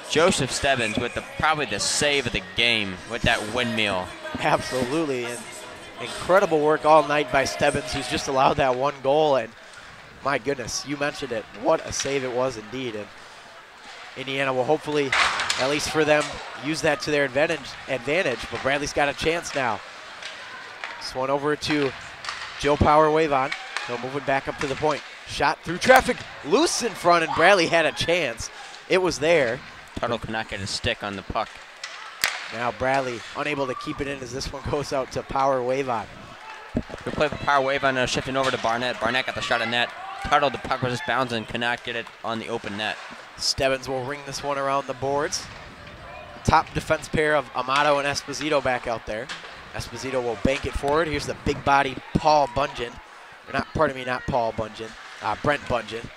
Joseph Stebbins with probably the save of the game with that windmill. Absolutely, and incredible work all night by Stebbins, who's just allowed that one goal, and my goodness, you mentioned it. What a save it was indeed, and Indiana will hopefully, at least for them, use that to their advantage, but Bradley's got a chance now. This one over to Joe Power Wavon. He'll move it back up to the point. Shot through traffic, loose in front, and Bradley had a chance. It was there. Tuttle could not get a stick on the puck. Now Bradley unable to keep it in as this one goes out to Power Wavon. Good play for Power Wavon, shifting over to Barnett. Barnett got the shot at net. Tuttle, the puck was just bouncing, could not get it on the open net. Stebbins will ring this one around the boards. Top defense pair of Amato and Esposito back out there. Esposito will bank it forward. Here's the big body Paul Bungeon. Not Paul Bungeon. Brent Bungeon.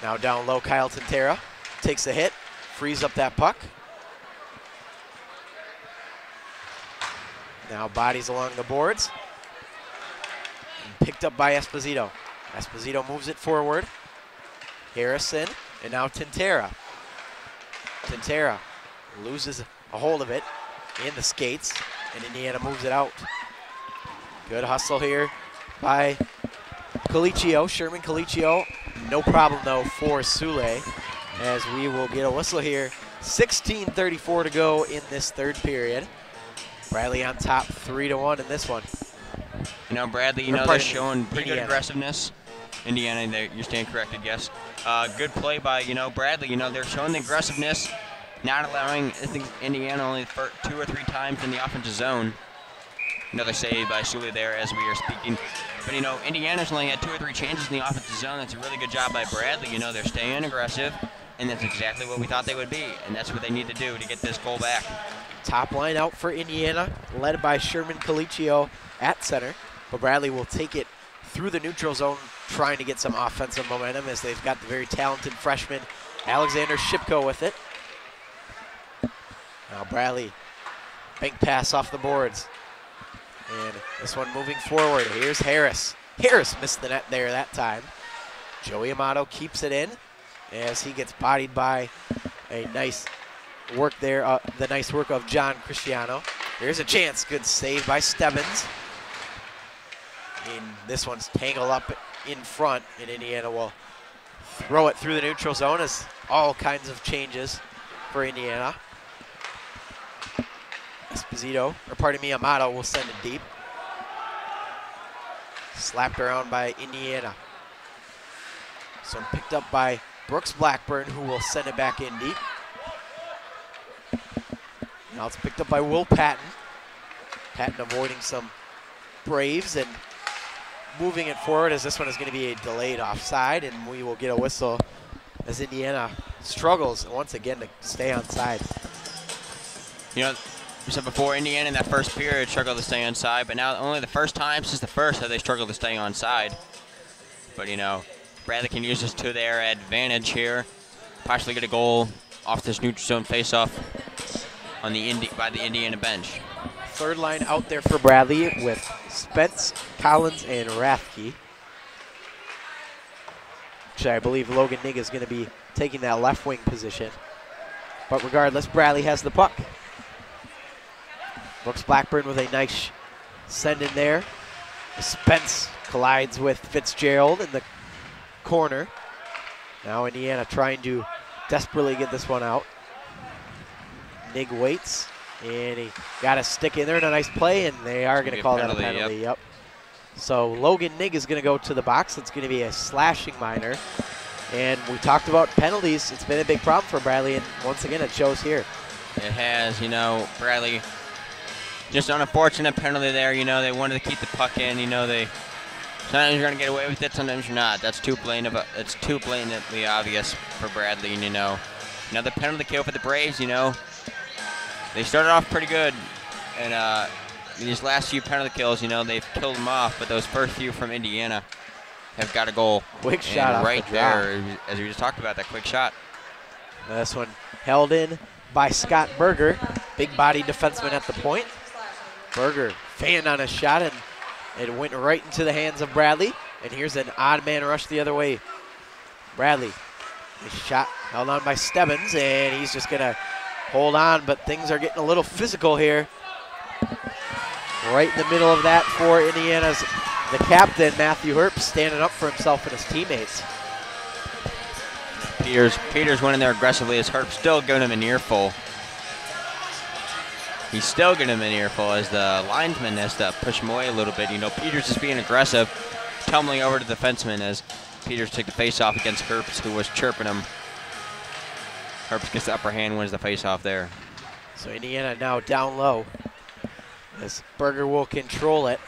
Now down low, Kyle Tintera takes a hit, frees up that puck. Now bodies along the boards. And picked up by Esposito. Esposito moves it forward. Harrison, and now Tintera. Tintera loses a hold of it in the skates, and Indiana moves it out. Good hustle here by Colicchio, Sherman Colicchio. No problem, though, for Sule, as we will get a whistle here. 16:34 to go in this third period. Bradley on top 3-1 in this one. Bradley, they're showing pretty good aggressiveness. Indiana, you're staying corrected, yes. Good play by, Bradley. They're showing the aggressiveness, not allowing, I think, Indiana only 2 or 3 times in the offensive zone. Another save by Sule there as we are speaking. But, Indiana's only had 2 or 3 changes in the offensive zone. That's a really good job by Bradley. They're staying aggressive, and that's exactly what we thought they would be, and that's what they need to do to get this goal back. Top line out for Indiana, led by Sherman Colicchio at center. But Bradley will take it through the neutral zone, trying to get some offensive momentum as they've got the very talented freshman Alexander Shipko with it. Now Bradley, bank pass off the boards. And this one moving forward. Here's Harris. Harris missed the net there that time. Joey Amato keeps it in as he gets bodied by a nice work there, the nice work of John Cristiano. There's a chance. Good save by Stebbins. And this one's tangled up in front, and Indiana will throw it through the neutral zone as all kinds of changes for Indiana. Amato will send it deep. Slapped around by Indiana. So picked up by Brooks Blackburn, who will send it back in deep. Now it's picked up by Will Patton. Patton avoiding some Braves and moving it forward, as this one is going to be a delayed offside, and we will get a whistle as Indiana struggles once again to stay onside. We said before, Indiana in that first period struggled to stay onside, but now only the first time since the first that they struggled to stay onside. But, Bradley can use this to their advantage here. Possibly get a goal off this neutral zone faceoff on by the Indiana bench. Third line out there for Bradley with Spence, Collins, and Rathke. Which I believe Logan Nigg is going to be taking that left wing position. But regardless, Bradley has the puck. Brooks Blackburn with a nice send in there. Spence collides with Fitzgerald in the corner. Now Indiana trying to desperately get this one out. Nig waits, and he got a stick in there and a nice play, and they are going to call that a penalty. Yep. So Logan Nig is going to go to the box. It's going to be a slashing minor. And we talked about penalties. It's been a big problem for Bradley, and once again, it shows here. It has, you know, Bradley, just an unfortunate penalty there. You know, they wanted to keep the puck in. You know, sometimes you're going to get away with it, sometimes you're not. It's too blatantly obvious for Bradley, and, you know. Another penalty kill for the Braves, you know. They started off pretty good, and these last few penalty kills, you know, they've killed them off, but those first few from Indiana have got a goal. Quick shot off right the there, as we just talked about, that quick shot. Now this one held in by Scott Berger, big body defenseman at the point. Berger fanned on a shot, and it went right into the hands of Bradley. And here's an odd man rush the other way. Bradley, his shot held on by Stebbins, and he's just gonna hold on, but things are getting a little physical here. Right in the middle of that for Indiana's the captain, Matthew Herbst, standing up for himself and his teammates. Peters went in there aggressively as Herbst still giving him an earful. He's still giving him an earful as the linesman has to push him away a little bit. You know, Peters is being aggressive, tumbling over to the defenseman as Peters took the face-off against Herbst, who was chirping him. Herbst gets the upper hand, wins the face-off there. So Indiana now down low as Berger will control it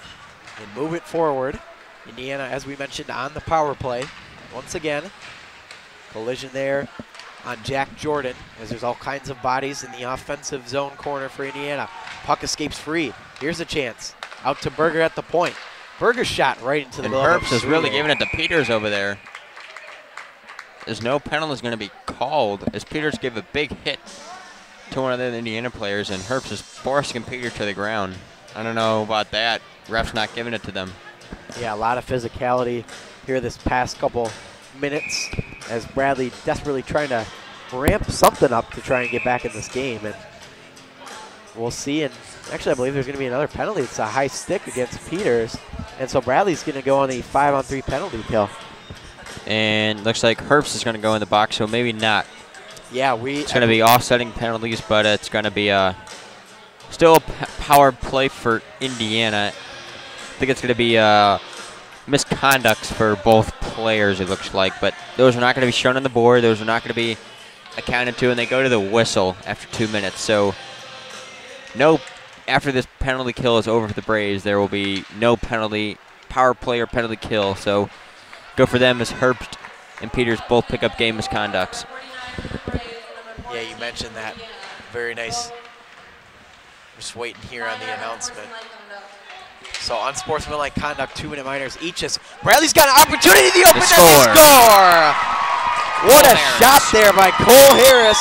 and move it forward. Indiana, as we mentioned, on the power play. Once again, collision there on Jack Jordan as there's all kinds of bodies in the offensive zone corner for Indiana. Puck escapes free. Here's a chance. Out to Berger at the point. Berger's shot right into the glove. Herbst is really giving it to Peters over there. There's no penalty going to be called as Peters gave a big hit to one of the Indiana players, and Herbst is forcing Peters to the ground. I don't know about that. Ref's not giving it to them. Yeah, a lot of physicality here this past couple minutes as Bradley desperately trying to ramp something up to try and get back in this game. And we'll see. And actually, I believe there's going to be another penalty. It's a high stick against Peters. And so Bradley's going to go on the 5-on-3 penalty kill. And looks like Herbst is going to go in the box, so maybe not. Yeah, it's going to be offsetting penalties, but it's going to be still a power play for Indiana. I think it's going to be misconducts for both players, it looks like, but those are not going to be shown on the board. Those are not going to be accounted to, and they go to the whistle after 2 minutes. So no, after this penalty kill is over for the Braves, there will be no penalty, power play or penalty kill. So go for them as Herbst and Peters both pick up game misconducts. Yeah, you mentioned that. Very nice. Just waiting here on the announcement. So unsportsmanlike conduct, 2-minute minors each. As Bradley's got an opportunity to open the score. What a shot there by Cole Harris.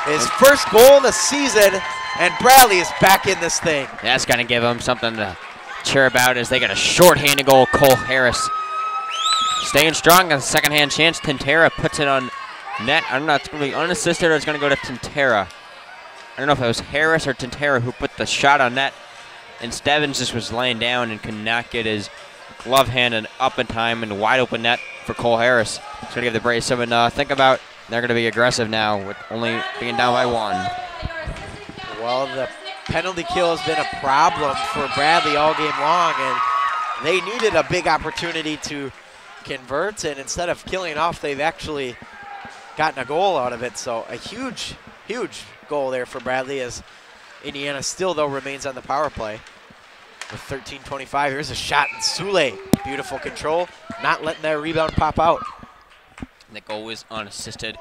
His first goal of the season, and Bradley is back in this thing. That's going to give him something to cheer about as they got a shorthanded goal. Cole Harris staying strong on the second-hand chance. Tintera puts it on net. I don't know if it's going to be unassisted or it's going to go to Tintera. I don't know if it was Harris or Tintera who put the shot on net. And Stebbins just was laying down and could not get his glove hand and up in time, and wide open net for Cole Harris. It's going to give the Braves something to think about. They're going to be aggressive now with only being down by 1. Well, the penalty kill has been a problem for Bradley all game long, and they needed a big opportunity to convert, and instead of killing it off, they've actually gotten a goal out of it. So a huge, huge goal there for Bradley as Indiana still, though, remains on the power play. With 13:25, here's a shot in Sule. Beautiful control, not letting that rebound pop out. And the goal was unassisted.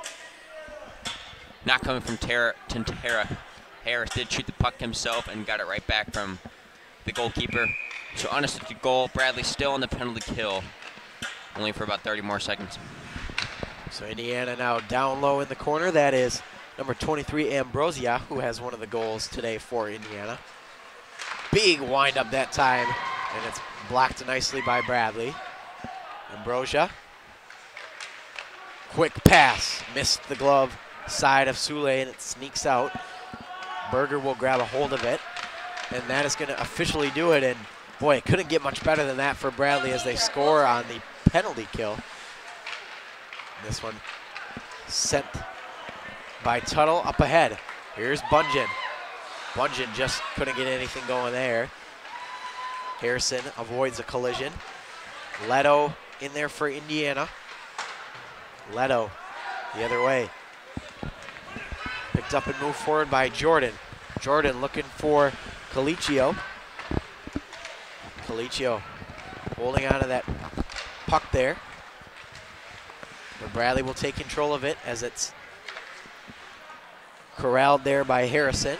Not coming from Tintera. Harris did shoot the puck himself and got it right back from the goalkeeper. So unassisted goal. Bradley still on the penalty kill, only for about 30 more seconds. So Indiana now down low in the corner. That is number 23, Ambrosia, who has one of the goals today for Indiana. Big windup that time, and it's blocked nicely by Bradley. Ambrosia. Quick pass, missed the glove side of Sule, and it sneaks out. Berger will grab a hold of it, and that is going to officially do it. And Boy, it couldn't get much better than that for Bradley as they score on the penalty kill. This one sent by Tuttle up ahead. Here's Bunyan. Bunyan just couldn't get anything going there. Harrison avoids a collision. Leto in there for Indiana. Leto the other way. Picked up and moved forward by Jordan. Jordan looking for Colicchio. Colicchio holding on to that puck there. But Bradley will take control of it as it's corralled there by Harrison.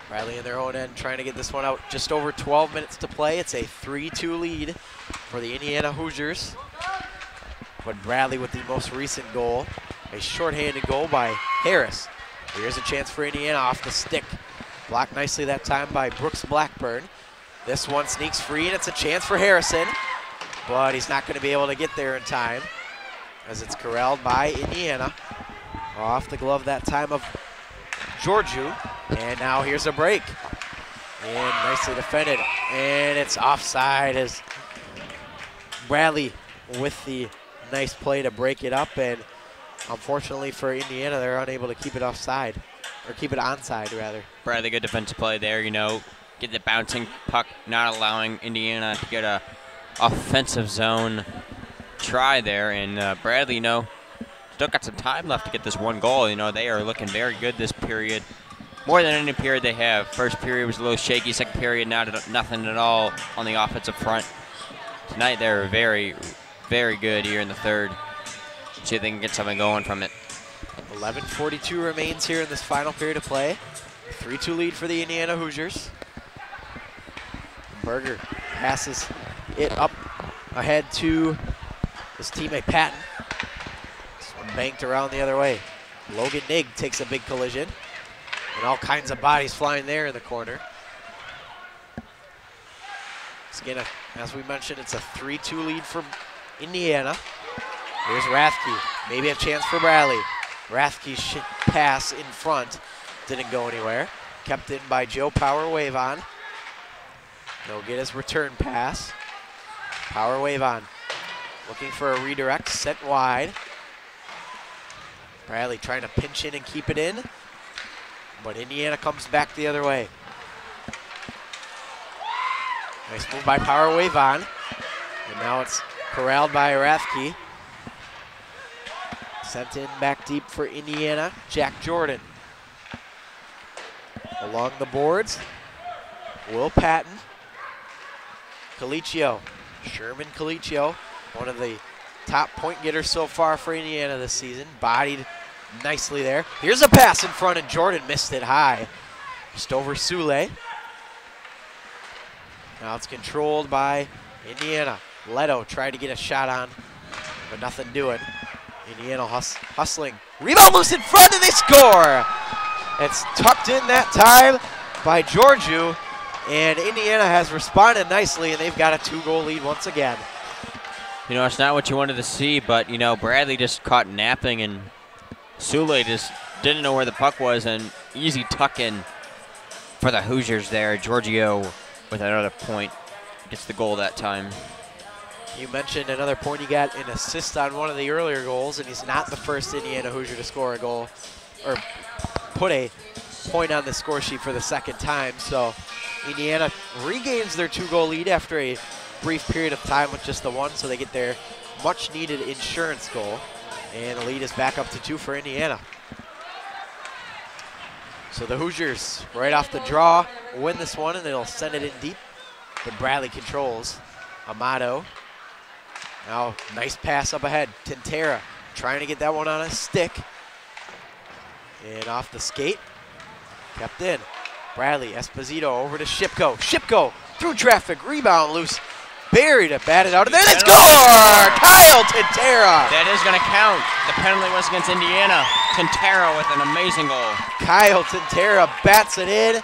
Bradley in their own end trying to get this one out. Just over 12 minutes to play. It's a 3-2 lead for the Indiana Hoosiers. But Bradley with the most recent goal. A shorthanded goal by Harris. Here's a chance for Indiana off the stick. Blocked nicely that time by Brooks Blackburn. This one sneaks free, and it's a chance for Harrison. But he's not going to be able to get there in time as it's corralled by Indiana. Off the glove that time of Georgiou. And now here's a break. And nicely defended. And it's offside as Bradley with the nice play to break it up. And unfortunately for Indiana, they're unable to keep it offside. Or keep it onside, rather. Bradley, good defensive play there, you know. Get the bouncing puck, not allowing Indiana to get a offensive zone try there. And Bradley, you know, still got some time left to get this one goal. You know, they are looking very good this period. More than any period they have. First period was a little shaky. Second period, nothing at all on the offensive front. Tonight they're very, very good here in the third. See if they can get something going from it. 11:42 remains here in this final period of play. 3-2 lead for the Indiana Hoosiers. Berger passes it up ahead to his teammate Patton. This one banked around the other way. Logan Nigg takes a big collision. And all kinds of bodies flying there in the corner. Again, as we mentioned, it's a 3-2 lead for Indiana. Here's Rathke. Maybe a chance for Bradley. Rathke's pass in front didn't go anywhere. Kept in by Joe Power Wave on. He'll get his return pass. Power Wave on. Looking for a redirect, sent wide. Bradley trying to pinch in and keep it in. But Indiana comes back the other way. Nice move by Power Wave on. And now it's corralled by Rathke. Sent in back deep for Indiana, Jack Jordan. Along the boards, Will Patton. Colicchio, Sherman Colicchio, one of the top point getters so far for Indiana this season. Bodied nicely there. Here's a pass in front, and Jordan missed it high. Just over Sule. Now it's controlled by Indiana. Leto tried to get a shot on, but nothing doing. Indiana hustling. Rebound loose in front, and they score! It's tucked in that time by Georgiou, and Indiana has responded nicely, and they've got a 2-goal lead once again. You know, it's not what you wanted to see, but, you know, Bradley just caught napping, and Sule just didn't know where the puck was, and easy tuck in for the Hoosiers there. Georgiou with another point gets the goal that time. You mentioned another point. He got an assist on one of the earlier goals, and he's not the first Indiana Hoosier to score a goal or put a point on the score sheet for the second time. So Indiana regains their 2-goal lead after a brief period of time with just the one, so they get their much-needed insurance goal. And the lead is back up to 2 for Indiana. So the Hoosiers, right off the draw, win this one, and they'll send it in deep. But Bradley controls. Amato. Now, nice pass up ahead. Tintera trying to get that one on a stick. And off the skate. Kept in. Bradley, Esposito over to Shipko. Shipko through traffic, rebound loose. Buried it, batted out, and then they score! Kyle Tintera! That is going to count. The penalty was against Indiana. Tintera with an amazing goal. Kyle Tintera bats it in.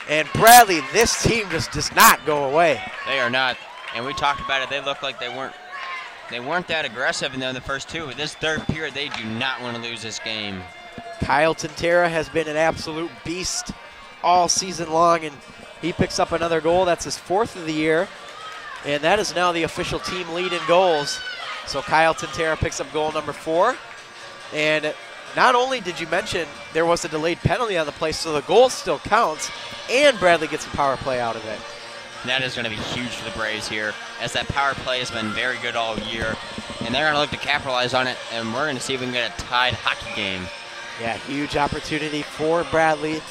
And Bradley, this team just does not go away. They are not. And we talked about it. They look like they weren't that aggressive in the first two. This third period, they do not want to lose this game. Kyle Tintera has been an absolute beast all season long, and He picks up another goal. That's his 4th of the year. And that is now the official team lead in goals. So Kyle Tintera picks up goal number 4. And not only did you mention there was a delayed penalty on the play, so the goal still counts, and Bradley gets a power play out of it. And that is going to be huge for the Braves here, as that power play has been very good all year. And they're going to look to capitalize on it, and we're going to see if we can get a tied hockey game. Yeah, huge opportunity for Bradley.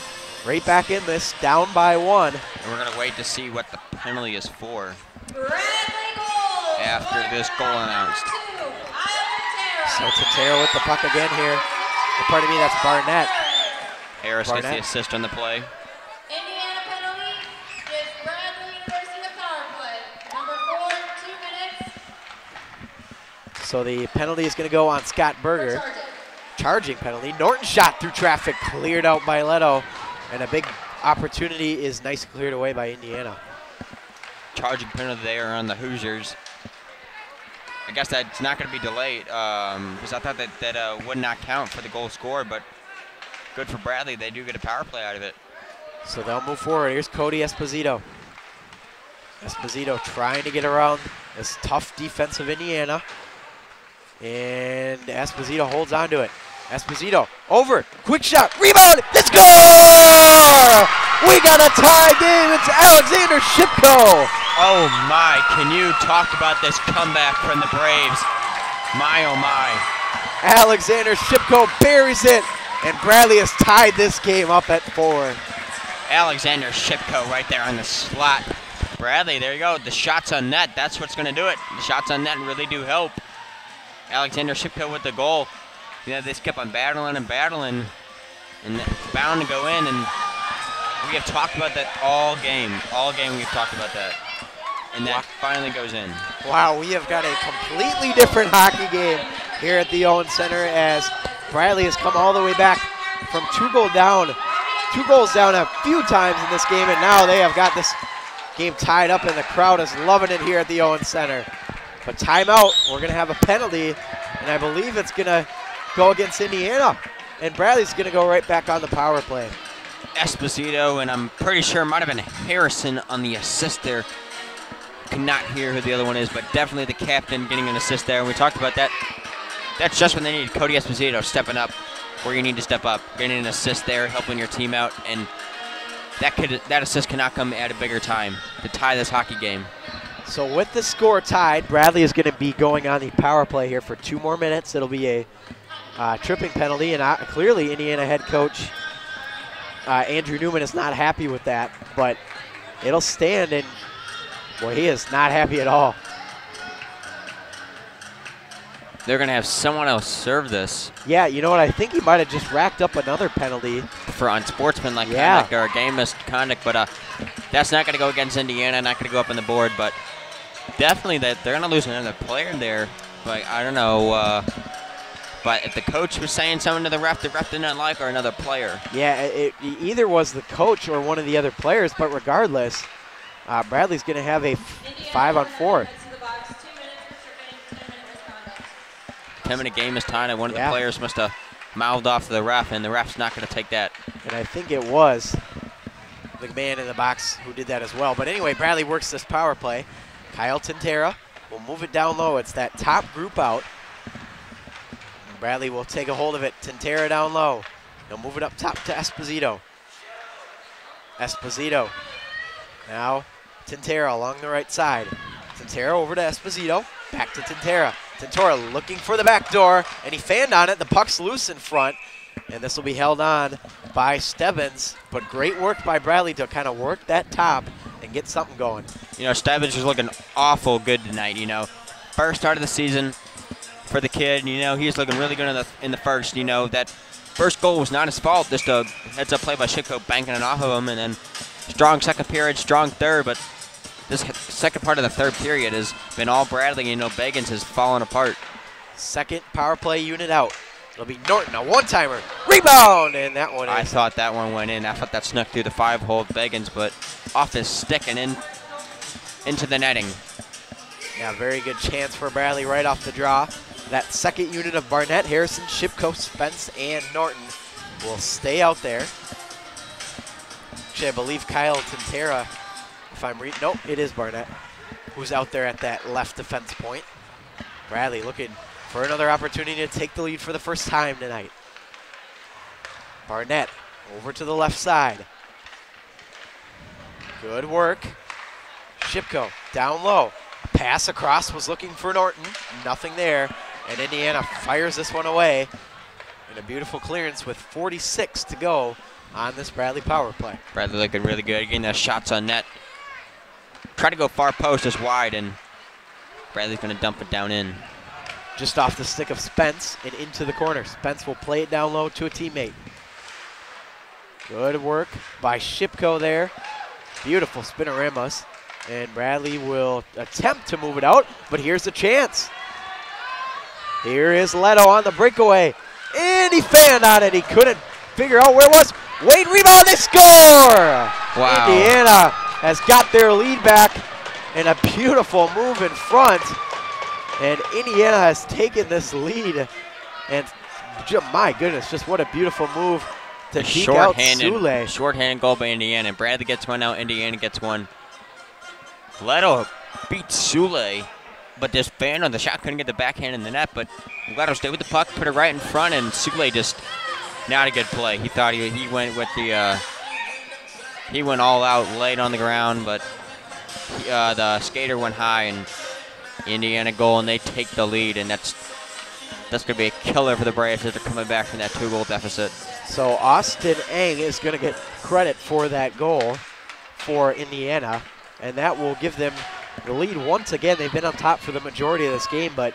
Right back in this, down by 1. And we're going to wait to see what the penalty is for Bradley goal. after this goal announced. So Tintera with the puck again here. Or pardon me, that's Barnett. Harris Barnett. gets the assist on the play. Indiana penalty is Bradley University the power play. Number 4, 2 minutes. So the penalty is going to go on Scott Berger. Charging. Charging penalty. Norton shot through traffic, cleared out by Leto. And a big opportunity is nicely cleared away by Indiana. Charging penalty there on the Hoosiers. I guess that's not going to be delayed because I thought that would not count for the goal score, but good for Bradley. They do get a power play out of it. So they'll move forward. Here's Cody Esposito. Esposito trying to get around this tough defense of Indiana. And Esposito holds on to it. Esposito over, quick shot, rebound, let's go! We got a tie game, it's Alexander Shipko. Oh my, can you talk about this comeback from the Braves? My oh my. Alexander Shipko buries it, and Bradley has tied this game up at 4. Alexander Shipko right there on the slot. Bradley, there you go, the shots on net, that's what's going to do it. The shots on net really do help. Alexander Shipko with the goal. You know, they just kept on battling and battling, and it's bound to go in, and we have talked about that all game. All game we've talked about that. And that finally goes in. Wow, we have got a completely different hockey game here at the Owens Center as Bradley has come all the way back from 2 goals down a few times in this game, and now they have got this game tied up, and the crowd is loving it here at the Owens Center. But timeout, we're going to have a penalty, and I believe it's going to go against Indiana, and Bradley's going to go right back on the power play. Esposito, and I'm pretty sure it might have been Harrison on the assist there. Cannot hear who the other one is, but definitely the captain getting an assist there. And we talked about that. That's just when they need Cody Esposito stepping up where you need to step up, getting an assist there, helping your team out, and that assist cannot come at a bigger time to tie this hockey game. So with the score tied, Bradley is going to be going on the power play here for 2 more minutes. It'll be a tripping penalty, and clearly Indiana head coach Andrew Newman is not happy with that, but it'll stand, and boy, he is not happy at all. They're going to have someone else serve this. Yeah, you know what? I think he might have just racked up another penalty. For unsportsmanlike conduct or a game misconduct, but that's not going to go against Indiana, not going to go up on the board, but definitely that they're going to lose another player there. But I don't know. But if the coach was saying something to the ref did not like, or another player. Yeah, it either was the coach or one of the other players, but regardless, Bradley's going to have a 5-on-4. 10-minute game is tied, and one of the players must have mouthed off to the ref, and the ref's not going to take that. And I think it was the man in the box who did that as well. But anyway, Bradley works this power play. Kyle Tintera will move it down low. It's that top group out. Bradley will take a hold of it. Tintera down low. He'll move it up top to Esposito. Esposito. Now Tintera along the right side. Tintera over to Esposito. Back to Tintera. Tintera looking for the back door, and he fanned on it. The puck's loose in front, and this will be held on by Stebbins. But great work by Bradley to kind of work that top and get something going. You know, Stebbins is looking awful good tonight, you know. First start of the season for the kid, you know, he's looking really good in the first. You know, that first goal was not his fault. Just a heads-up play by Shipko banking it off of him, and then strong second period, strong third, but this second part of the third period has been all Bradley. You know, Beggins has fallen apart. Second power play unit out. It'll be Norton, a one-timer. Rebound! And that one is. I thought that one went in. I thought that snuck through the 5-hole of Beggins, but off his stick and into the netting. Yeah, very good chance for Bradley right off the draw. That second unit of Barnett, Harrison, Shipko, Spence, and Norton will stay out there. Actually, I believe Kyle Tintera, if I'm reading, nope, it is Barnett, who's out there at that left defense point. Bradley looking for another opportunity to take the lead for the first time tonight. Barnett over to the left side. Good work. Shipko down low. Pass across, was looking for Norton. Nothing there. And Indiana fires this one away. And a beautiful clearance with 46 to go on this Bradley power play. Bradley looking really good, getting those shots on net. Try to go far post, just wide, and Bradley's going to dump it down in. Just off the stick of Spence and into the corner. Spence will play it down low to a teammate. Good work by Shipko there. Beautiful spinoramas. And Bradley will attempt to move it out, but here's a chance. Here is Leto on the breakaway. And he fanned on it. He couldn't figure out where it was. Wade rebound, they score! Wow. Indiana has got their lead back and a beautiful move in front. And Indiana has taken this lead. And my goodness, just what a beautiful move to deke out Sule. Short-handed goal by Indiana. Bradley gets one out, Indiana gets one. Leto beats Sule, but just fanned on the shot, couldn't get the backhand in the net, but Leto stayed with the puck, put it right in front, and Sule just not a good play. He thought he went with the he went all out, laid on the ground, but the skater went high, and Indiana goal, and they take the lead, and that's going to be a killer for the Braves as they're coming back from that 2-goal deficit. So Austin Eng is going to get credit for that goal for Indiana, and that will give them the lead once again. They've been on top for the majority of this game, but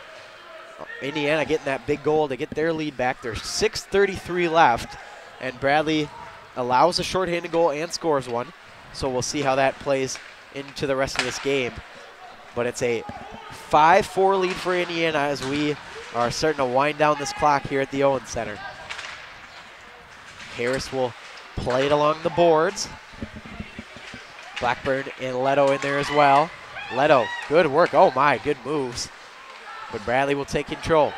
Indiana getting that big goal to get their lead back. There's 6:33 left, and Bradley allows a shorthanded goal and scores one. So we'll see how that plays into the rest of this game. But it's a 5-4 lead for Indiana as we are starting to wind down this clock here at the Owens Center. Harris will play it along the boards. Blackburn and Leto in there as well. Leto, good work. Oh my, good moves. But Bradley will take control.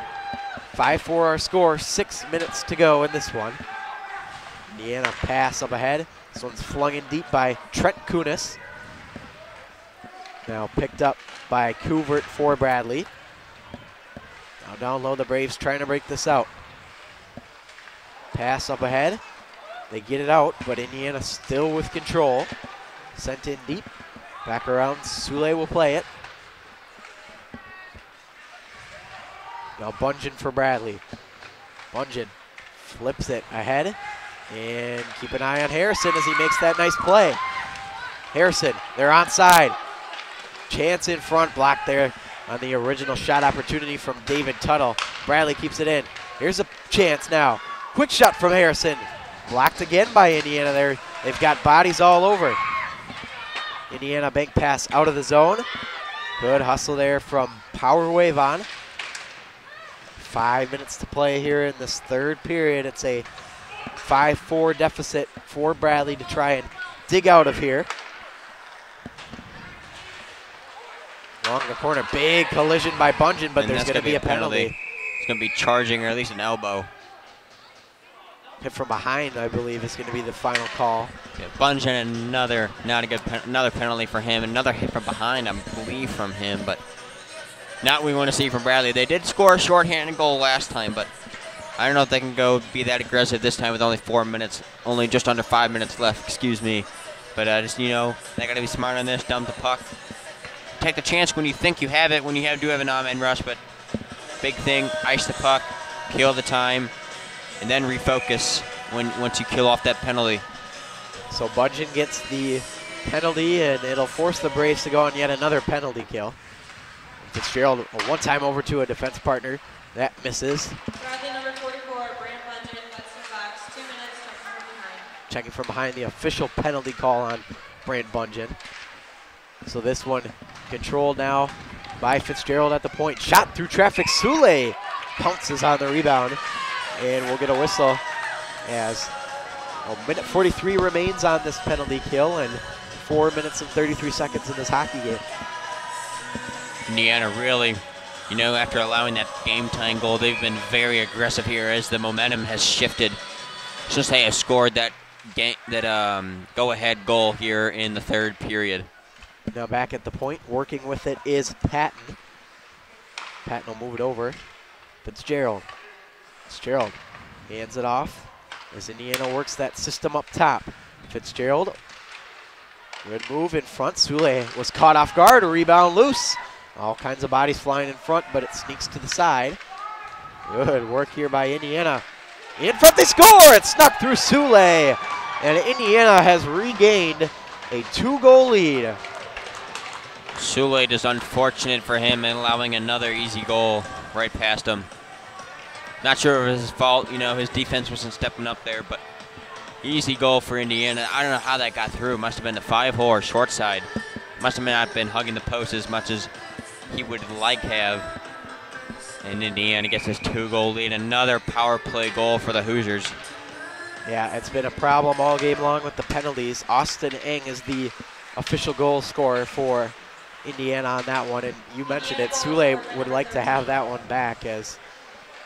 5-4 our score, 6 minutes to go in this one. Indiana pass up ahead. This one's flung in deep by Trent Kunis. Now picked up by Couvert for Bradley. Now down low, the Braves trying to break this out. Pass up ahead. They get it out, but Indiana still with control. Sent in deep. Back around, Sule will play it. Now Bungeon for Bradley. Bungeon flips it ahead. And keep an eye on Harrison as he makes that nice play. Harrison, they're onside. Chance in front, blocked there on the original shot opportunity from David Tuttle. Bradley keeps it in. Here's a chance now. Quick shot from Harrison. Blocked again by Indiana there. They've got bodies all over. Indiana bank pass out of the zone. Good hustle there from Power Wave on. 5 minutes to play here in this third period. It's a 5-4 deficit for Bradley to try and dig out of here. Along the corner, big collision by Bungeon, but there's going to be a penalty. It's going to be charging, or at least an elbow. Hit from behind, I believe, is going to be the final call. Yeah, Bungeon, another penalty for him. Another hit from behind, I believe, from him, but not what we want to see from Bradley. They did score a shorthanded goal last time, but I don't know if they can go be that aggressive this time with only 4 minutes, only just under 5 minutes left, excuse me. But just, they got to be smart on this, dump the puck. Take the chance when you think you have it, when you do have an on-man rush, but big thing, ice the puck, kill the time, and then refocus once you kill off that penalty. So Bungeon gets the penalty, and it'll force the Braves to go on yet another penalty kill. Fitzgerald a one-time over to a defense partner. That misses. Bradley number 44, Brand Bungeon, that's the box, 2 minutes, checking from behind. Checking from behind, the official penalty call on Brand Bungeon. So this one controlled now by Fitzgerald at the point. Shot through traffic. Sule pounces on the rebound. And we'll get a whistle as a minute 43 remains on this penalty kill and 4 minutes and 33 seconds in this hockey game. Indiana really, after allowing that game-tying goal, they've been very aggressive here as the momentum has shifted. Since they have scored that go-ahead goal here in the third period. Now back at the point, working with it is Patton. Patton will move it over. Fitzgerald. Fitzgerald hands it off as Indiana works that system up top. Fitzgerald, good move in front. Sule was caught off guard, a rebound loose. All kinds of bodies flying in front, but it sneaks to the side. Good work here by Indiana. In front, they score! It snuck through Sule, and Indiana has regained a 2-goal lead. Sule is unfortunate for him in allowing another easy goal right past him. Not sure if it was his fault, you know, his defense wasn't stepping up there, but easy goal for Indiana. I don't know how that got through. Must have been the 5-hole or short side. Must have not been hugging the post as much as he would like have. And Indiana gets his 2-goal lead. Another power play goal for the Hoosiers. Yeah, it's been a problem all game long with the penalties. Austin Eng is the official goal scorer for Indiana on that one. And you mentioned it, Sule would like to have that one back, as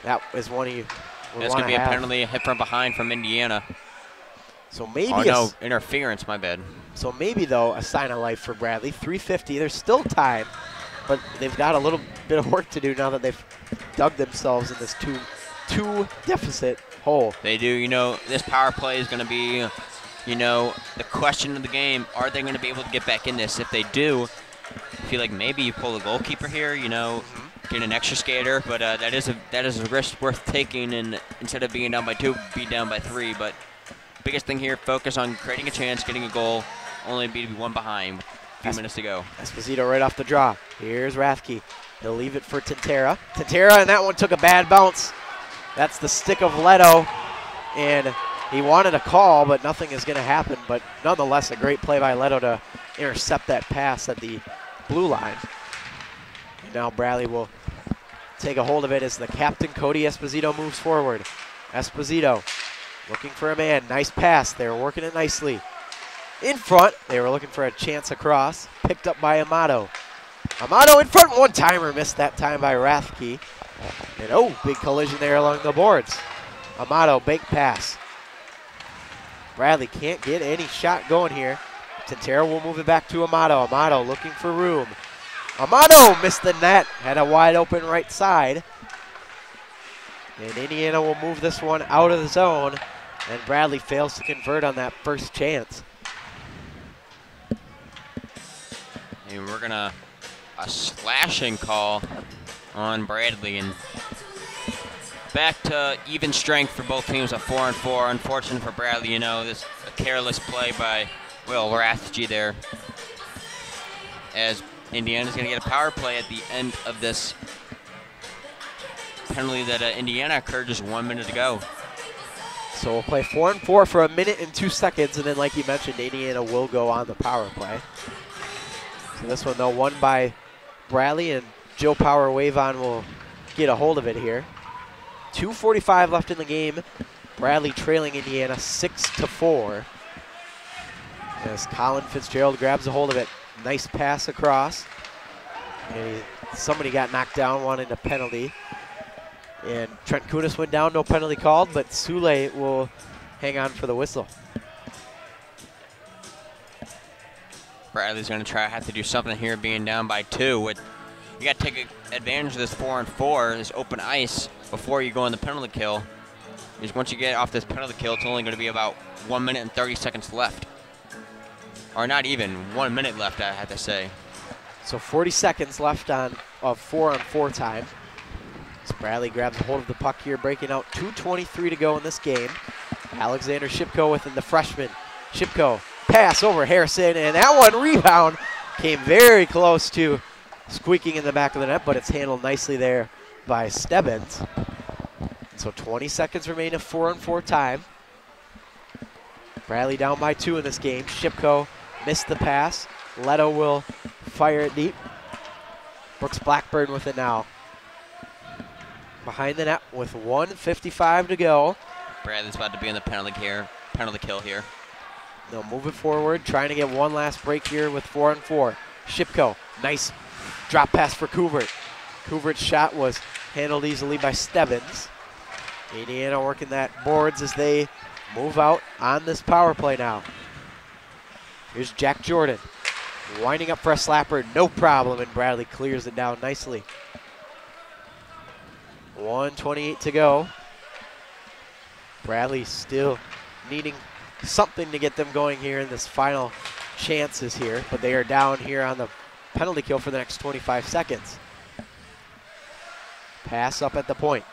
that is one he would want to have. That's going to be a penalty, a hit from behind from Indiana. So maybe interference, my bad. So maybe, though, a sign of life for Bradley. 3:50, there's still time, but they've got a little bit of work to do now that they've dug themselves in this two deficit hole. They do. You know, this power play is going to be, you know, the question of the game. Are they going to be able to get back in this? If they do, I feel like maybe you pull the goalkeeper here, you know, get an extra skater, but that is a risk worth taking, and instead of being down by 2, be down by 3. But biggest thing here, focus on creating a chance, getting a goal, only be 1 behind. A few minutes to go. Esposito right off the draw. Here's Rathke. He'll leave it for Tintera. Tintera, and that one took a bad bounce. That's the stick of Leto, and he wanted a call, but nothing is going to happen. But nonetheless, a great play by Leto to intercept that pass at the blue line. And now Bradley will take a hold of it as the captain, Cody Esposito, moves forward. Esposito looking for a man. Nice pass. They were working it nicely. In front, they were looking for a chance across. Picked up by Amato. Amato in front, one-timer, missed that time by Rathke. And oh, big collision there along the boards. Amato, big pass. Bradley can't get any shot going here. Tintera will move it back to Amato. Amato looking for room. Amato missed the net, had a wide open right side. And Indiana will move this one out of the zone, and Bradley fails to convert on that first chance. And we're gonna a slashing call on Bradley, and back to even strength for both teams at 4-4. Unfortunate for Bradley, you know, this a careless play by Will Rathke there, as Indiana's gonna get a power play at the end of this penalty that Indiana occurred just 1 minute to go. So we'll play 4-4 for a minute and 2 seconds, and then like you mentioned, Indiana will go on the power play. So this one, though, won by Bradley, and Joe Power Wavon will get a hold of it here. 2:45 left in the game. Bradley trailing Indiana 6-4. As Colin Fitzgerald grabs a hold of it. Nice pass across. And somebody got knocked down, wanted a penalty. And Trent Kunis went down, no penalty called, but Sule will hang on for the whistle. Bradley's going to have to do something here, being down by 2. You got to take advantage of this 4-4, this open ice, before you go on the penalty kill. Because once you get off this penalty kill, it's only going to be about 1 minute and 30 seconds left. Or not even, 1 minute left, I have to say. So 40 seconds left of 4-on-4 time. As Bradley grabs a hold of the puck here, breaking out. 2:23 to go in this game. Alexander Shipko with the freshman. Shipko, pass over Harrison, and that one rebound came very close to squeaking in the back of the net, but it's handled nicely there by Stebbins. So 20 seconds remain of 4-on-4 time. Bradley down by 2 in this game. Shipko missed the pass. Leto will fire it deep. Brooks Blackburn with it now. Behind the net with 1:55 to go. Bradley's about to be in the penalty kill here. They'll move it forward, trying to get one last break here with 4-on-4. Shipko, nice drop pass for Kuvert. Kuvert's shot was handled easily by Stebbins. Indiana working that boards as they move out on this power play now. Here's Jack Jordan. Winding up for a slapper, no problem, and Bradley clears it down nicely. 1:28 to go. Bradley still needing something to get them going here in this final chances here, but they are down here on the penalty kill for the next 25 seconds. Pass up at the point.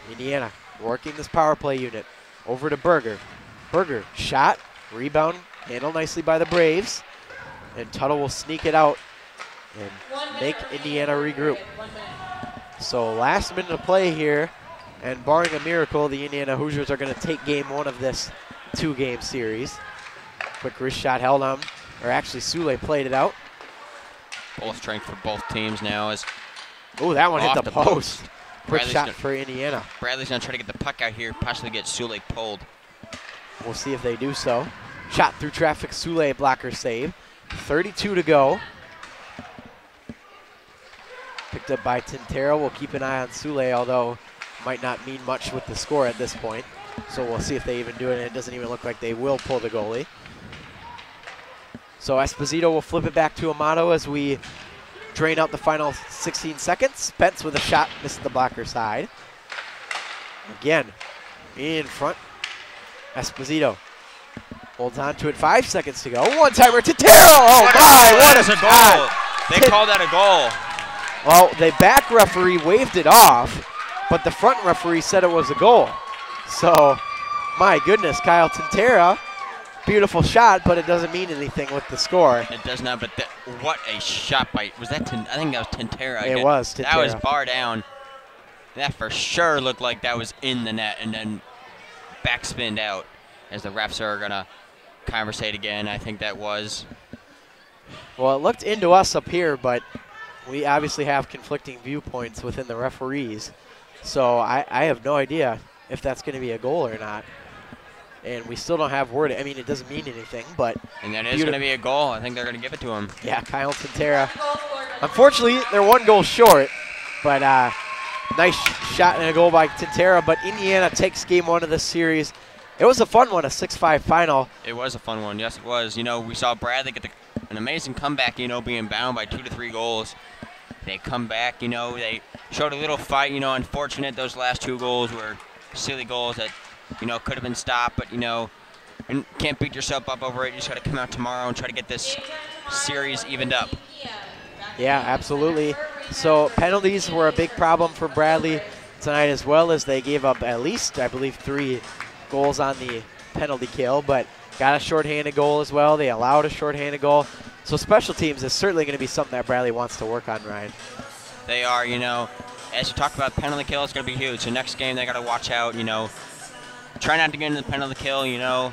Indiana working this power play unit. Over to Berger. Berger, shot, rebound, handled nicely by the Braves. And Tuttle will sneak it out and make Indiana regroup. So last minute of play here, and barring a miracle, the Indiana Hoosiers are going to take game one of this two-game series. Quick wrist shot held on, or actually Sule played it out. Full strength for both teams now. Oh, that one hit the post. Quick Bradley's shot for Indiana. Bradley's going to try to get the puck out here, possibly get Sule pulled. We'll see if they do so. Shot through traffic, Sule blocker save. 32 to go. Picked up by Tintero. We'll keep an eye on Sule, although might not mean much with the score at this point. So we'll see if they even do it, and it doesn't even look like they will pull the goalie. So Esposito will flip it back to Amato as we drain out the final 16 seconds. Spence with a shot, missed the blocker side. Again, in front, Esposito holds on to it, 5 seconds to go. One-timer to Tintero. Oh my, what a goal. They called that a goal. Well, the back referee waved it off, but the front referee said it was a goal. So, my goodness, Kyle Tintera, beautiful shot, but it doesn't mean anything with the score. It does not, but what a shot by, was that, I think that was Tintera. It was Tintera. That was bar down. That for sure looked like that was in the net, and then backspinned out as the refs are going to conversate again. I think that was. Well, it looked into us up here, but we obviously have conflicting viewpoints within the referees. So I have no idea if that's going to be a goal or not. And we still don't have word. I mean, it doesn't mean anything, but. And that is going to be a goal. I think they're going to give it to him. Yeah, Kyle Tintera. Unfortunately, they're one goal short, but nice shot and a goal by Tintera. But Indiana takes game one of this series. It was a fun one, a 6-5 final. It was a fun one. Yes, it was. You know, we saw Bradley get an amazing comeback, you know, being bound by 2 to 3 goals. They come back, you know, they showed a little fight, you know, unfortunate those last 2 goals were silly goals that, you know, could have been stopped, but, you know, and can't beat yourself up over it. You just got to come out tomorrow and try to get this series evened up. Yeah, absolutely. So penalties were a big problem for Bradley tonight, as well as they gave up at least, I believe, 3 goals on the penalty kill, but got a shorthanded goal as well. They allowed a shorthanded goal. So special teams is certainly going to be something that Bradley wants to work on, Ryan. They are, you know, as you talked about, penalty kill is going to be huge. So next game they got to watch out, you know. Try not to get into the penalty kill, you know.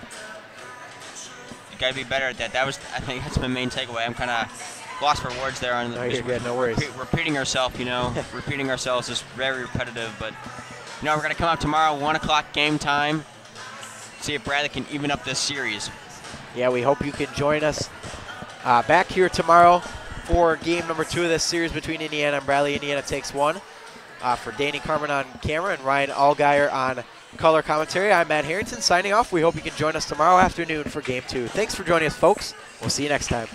You got to be better at that. That was, I think that's my main takeaway. I'm kind of lost for words there. On no, you're good, no worries. Repeating ourselves, you know. Repeating ourselves is very repetitive, but, you know, we're going to come out tomorrow, 1 o'clock game time. See if Bradley can even up this series. Yeah, we hope you can join us back here tomorrow for game number 2 of this series between Indiana and Bradley. Indiana takes 1. For Danny Carmen on camera and Ryan Allgaier on color commentary, I'm Matt Harrington signing off. We hope you can join us tomorrow afternoon for game 2. Thanks for joining us, folks. We'll see you next time.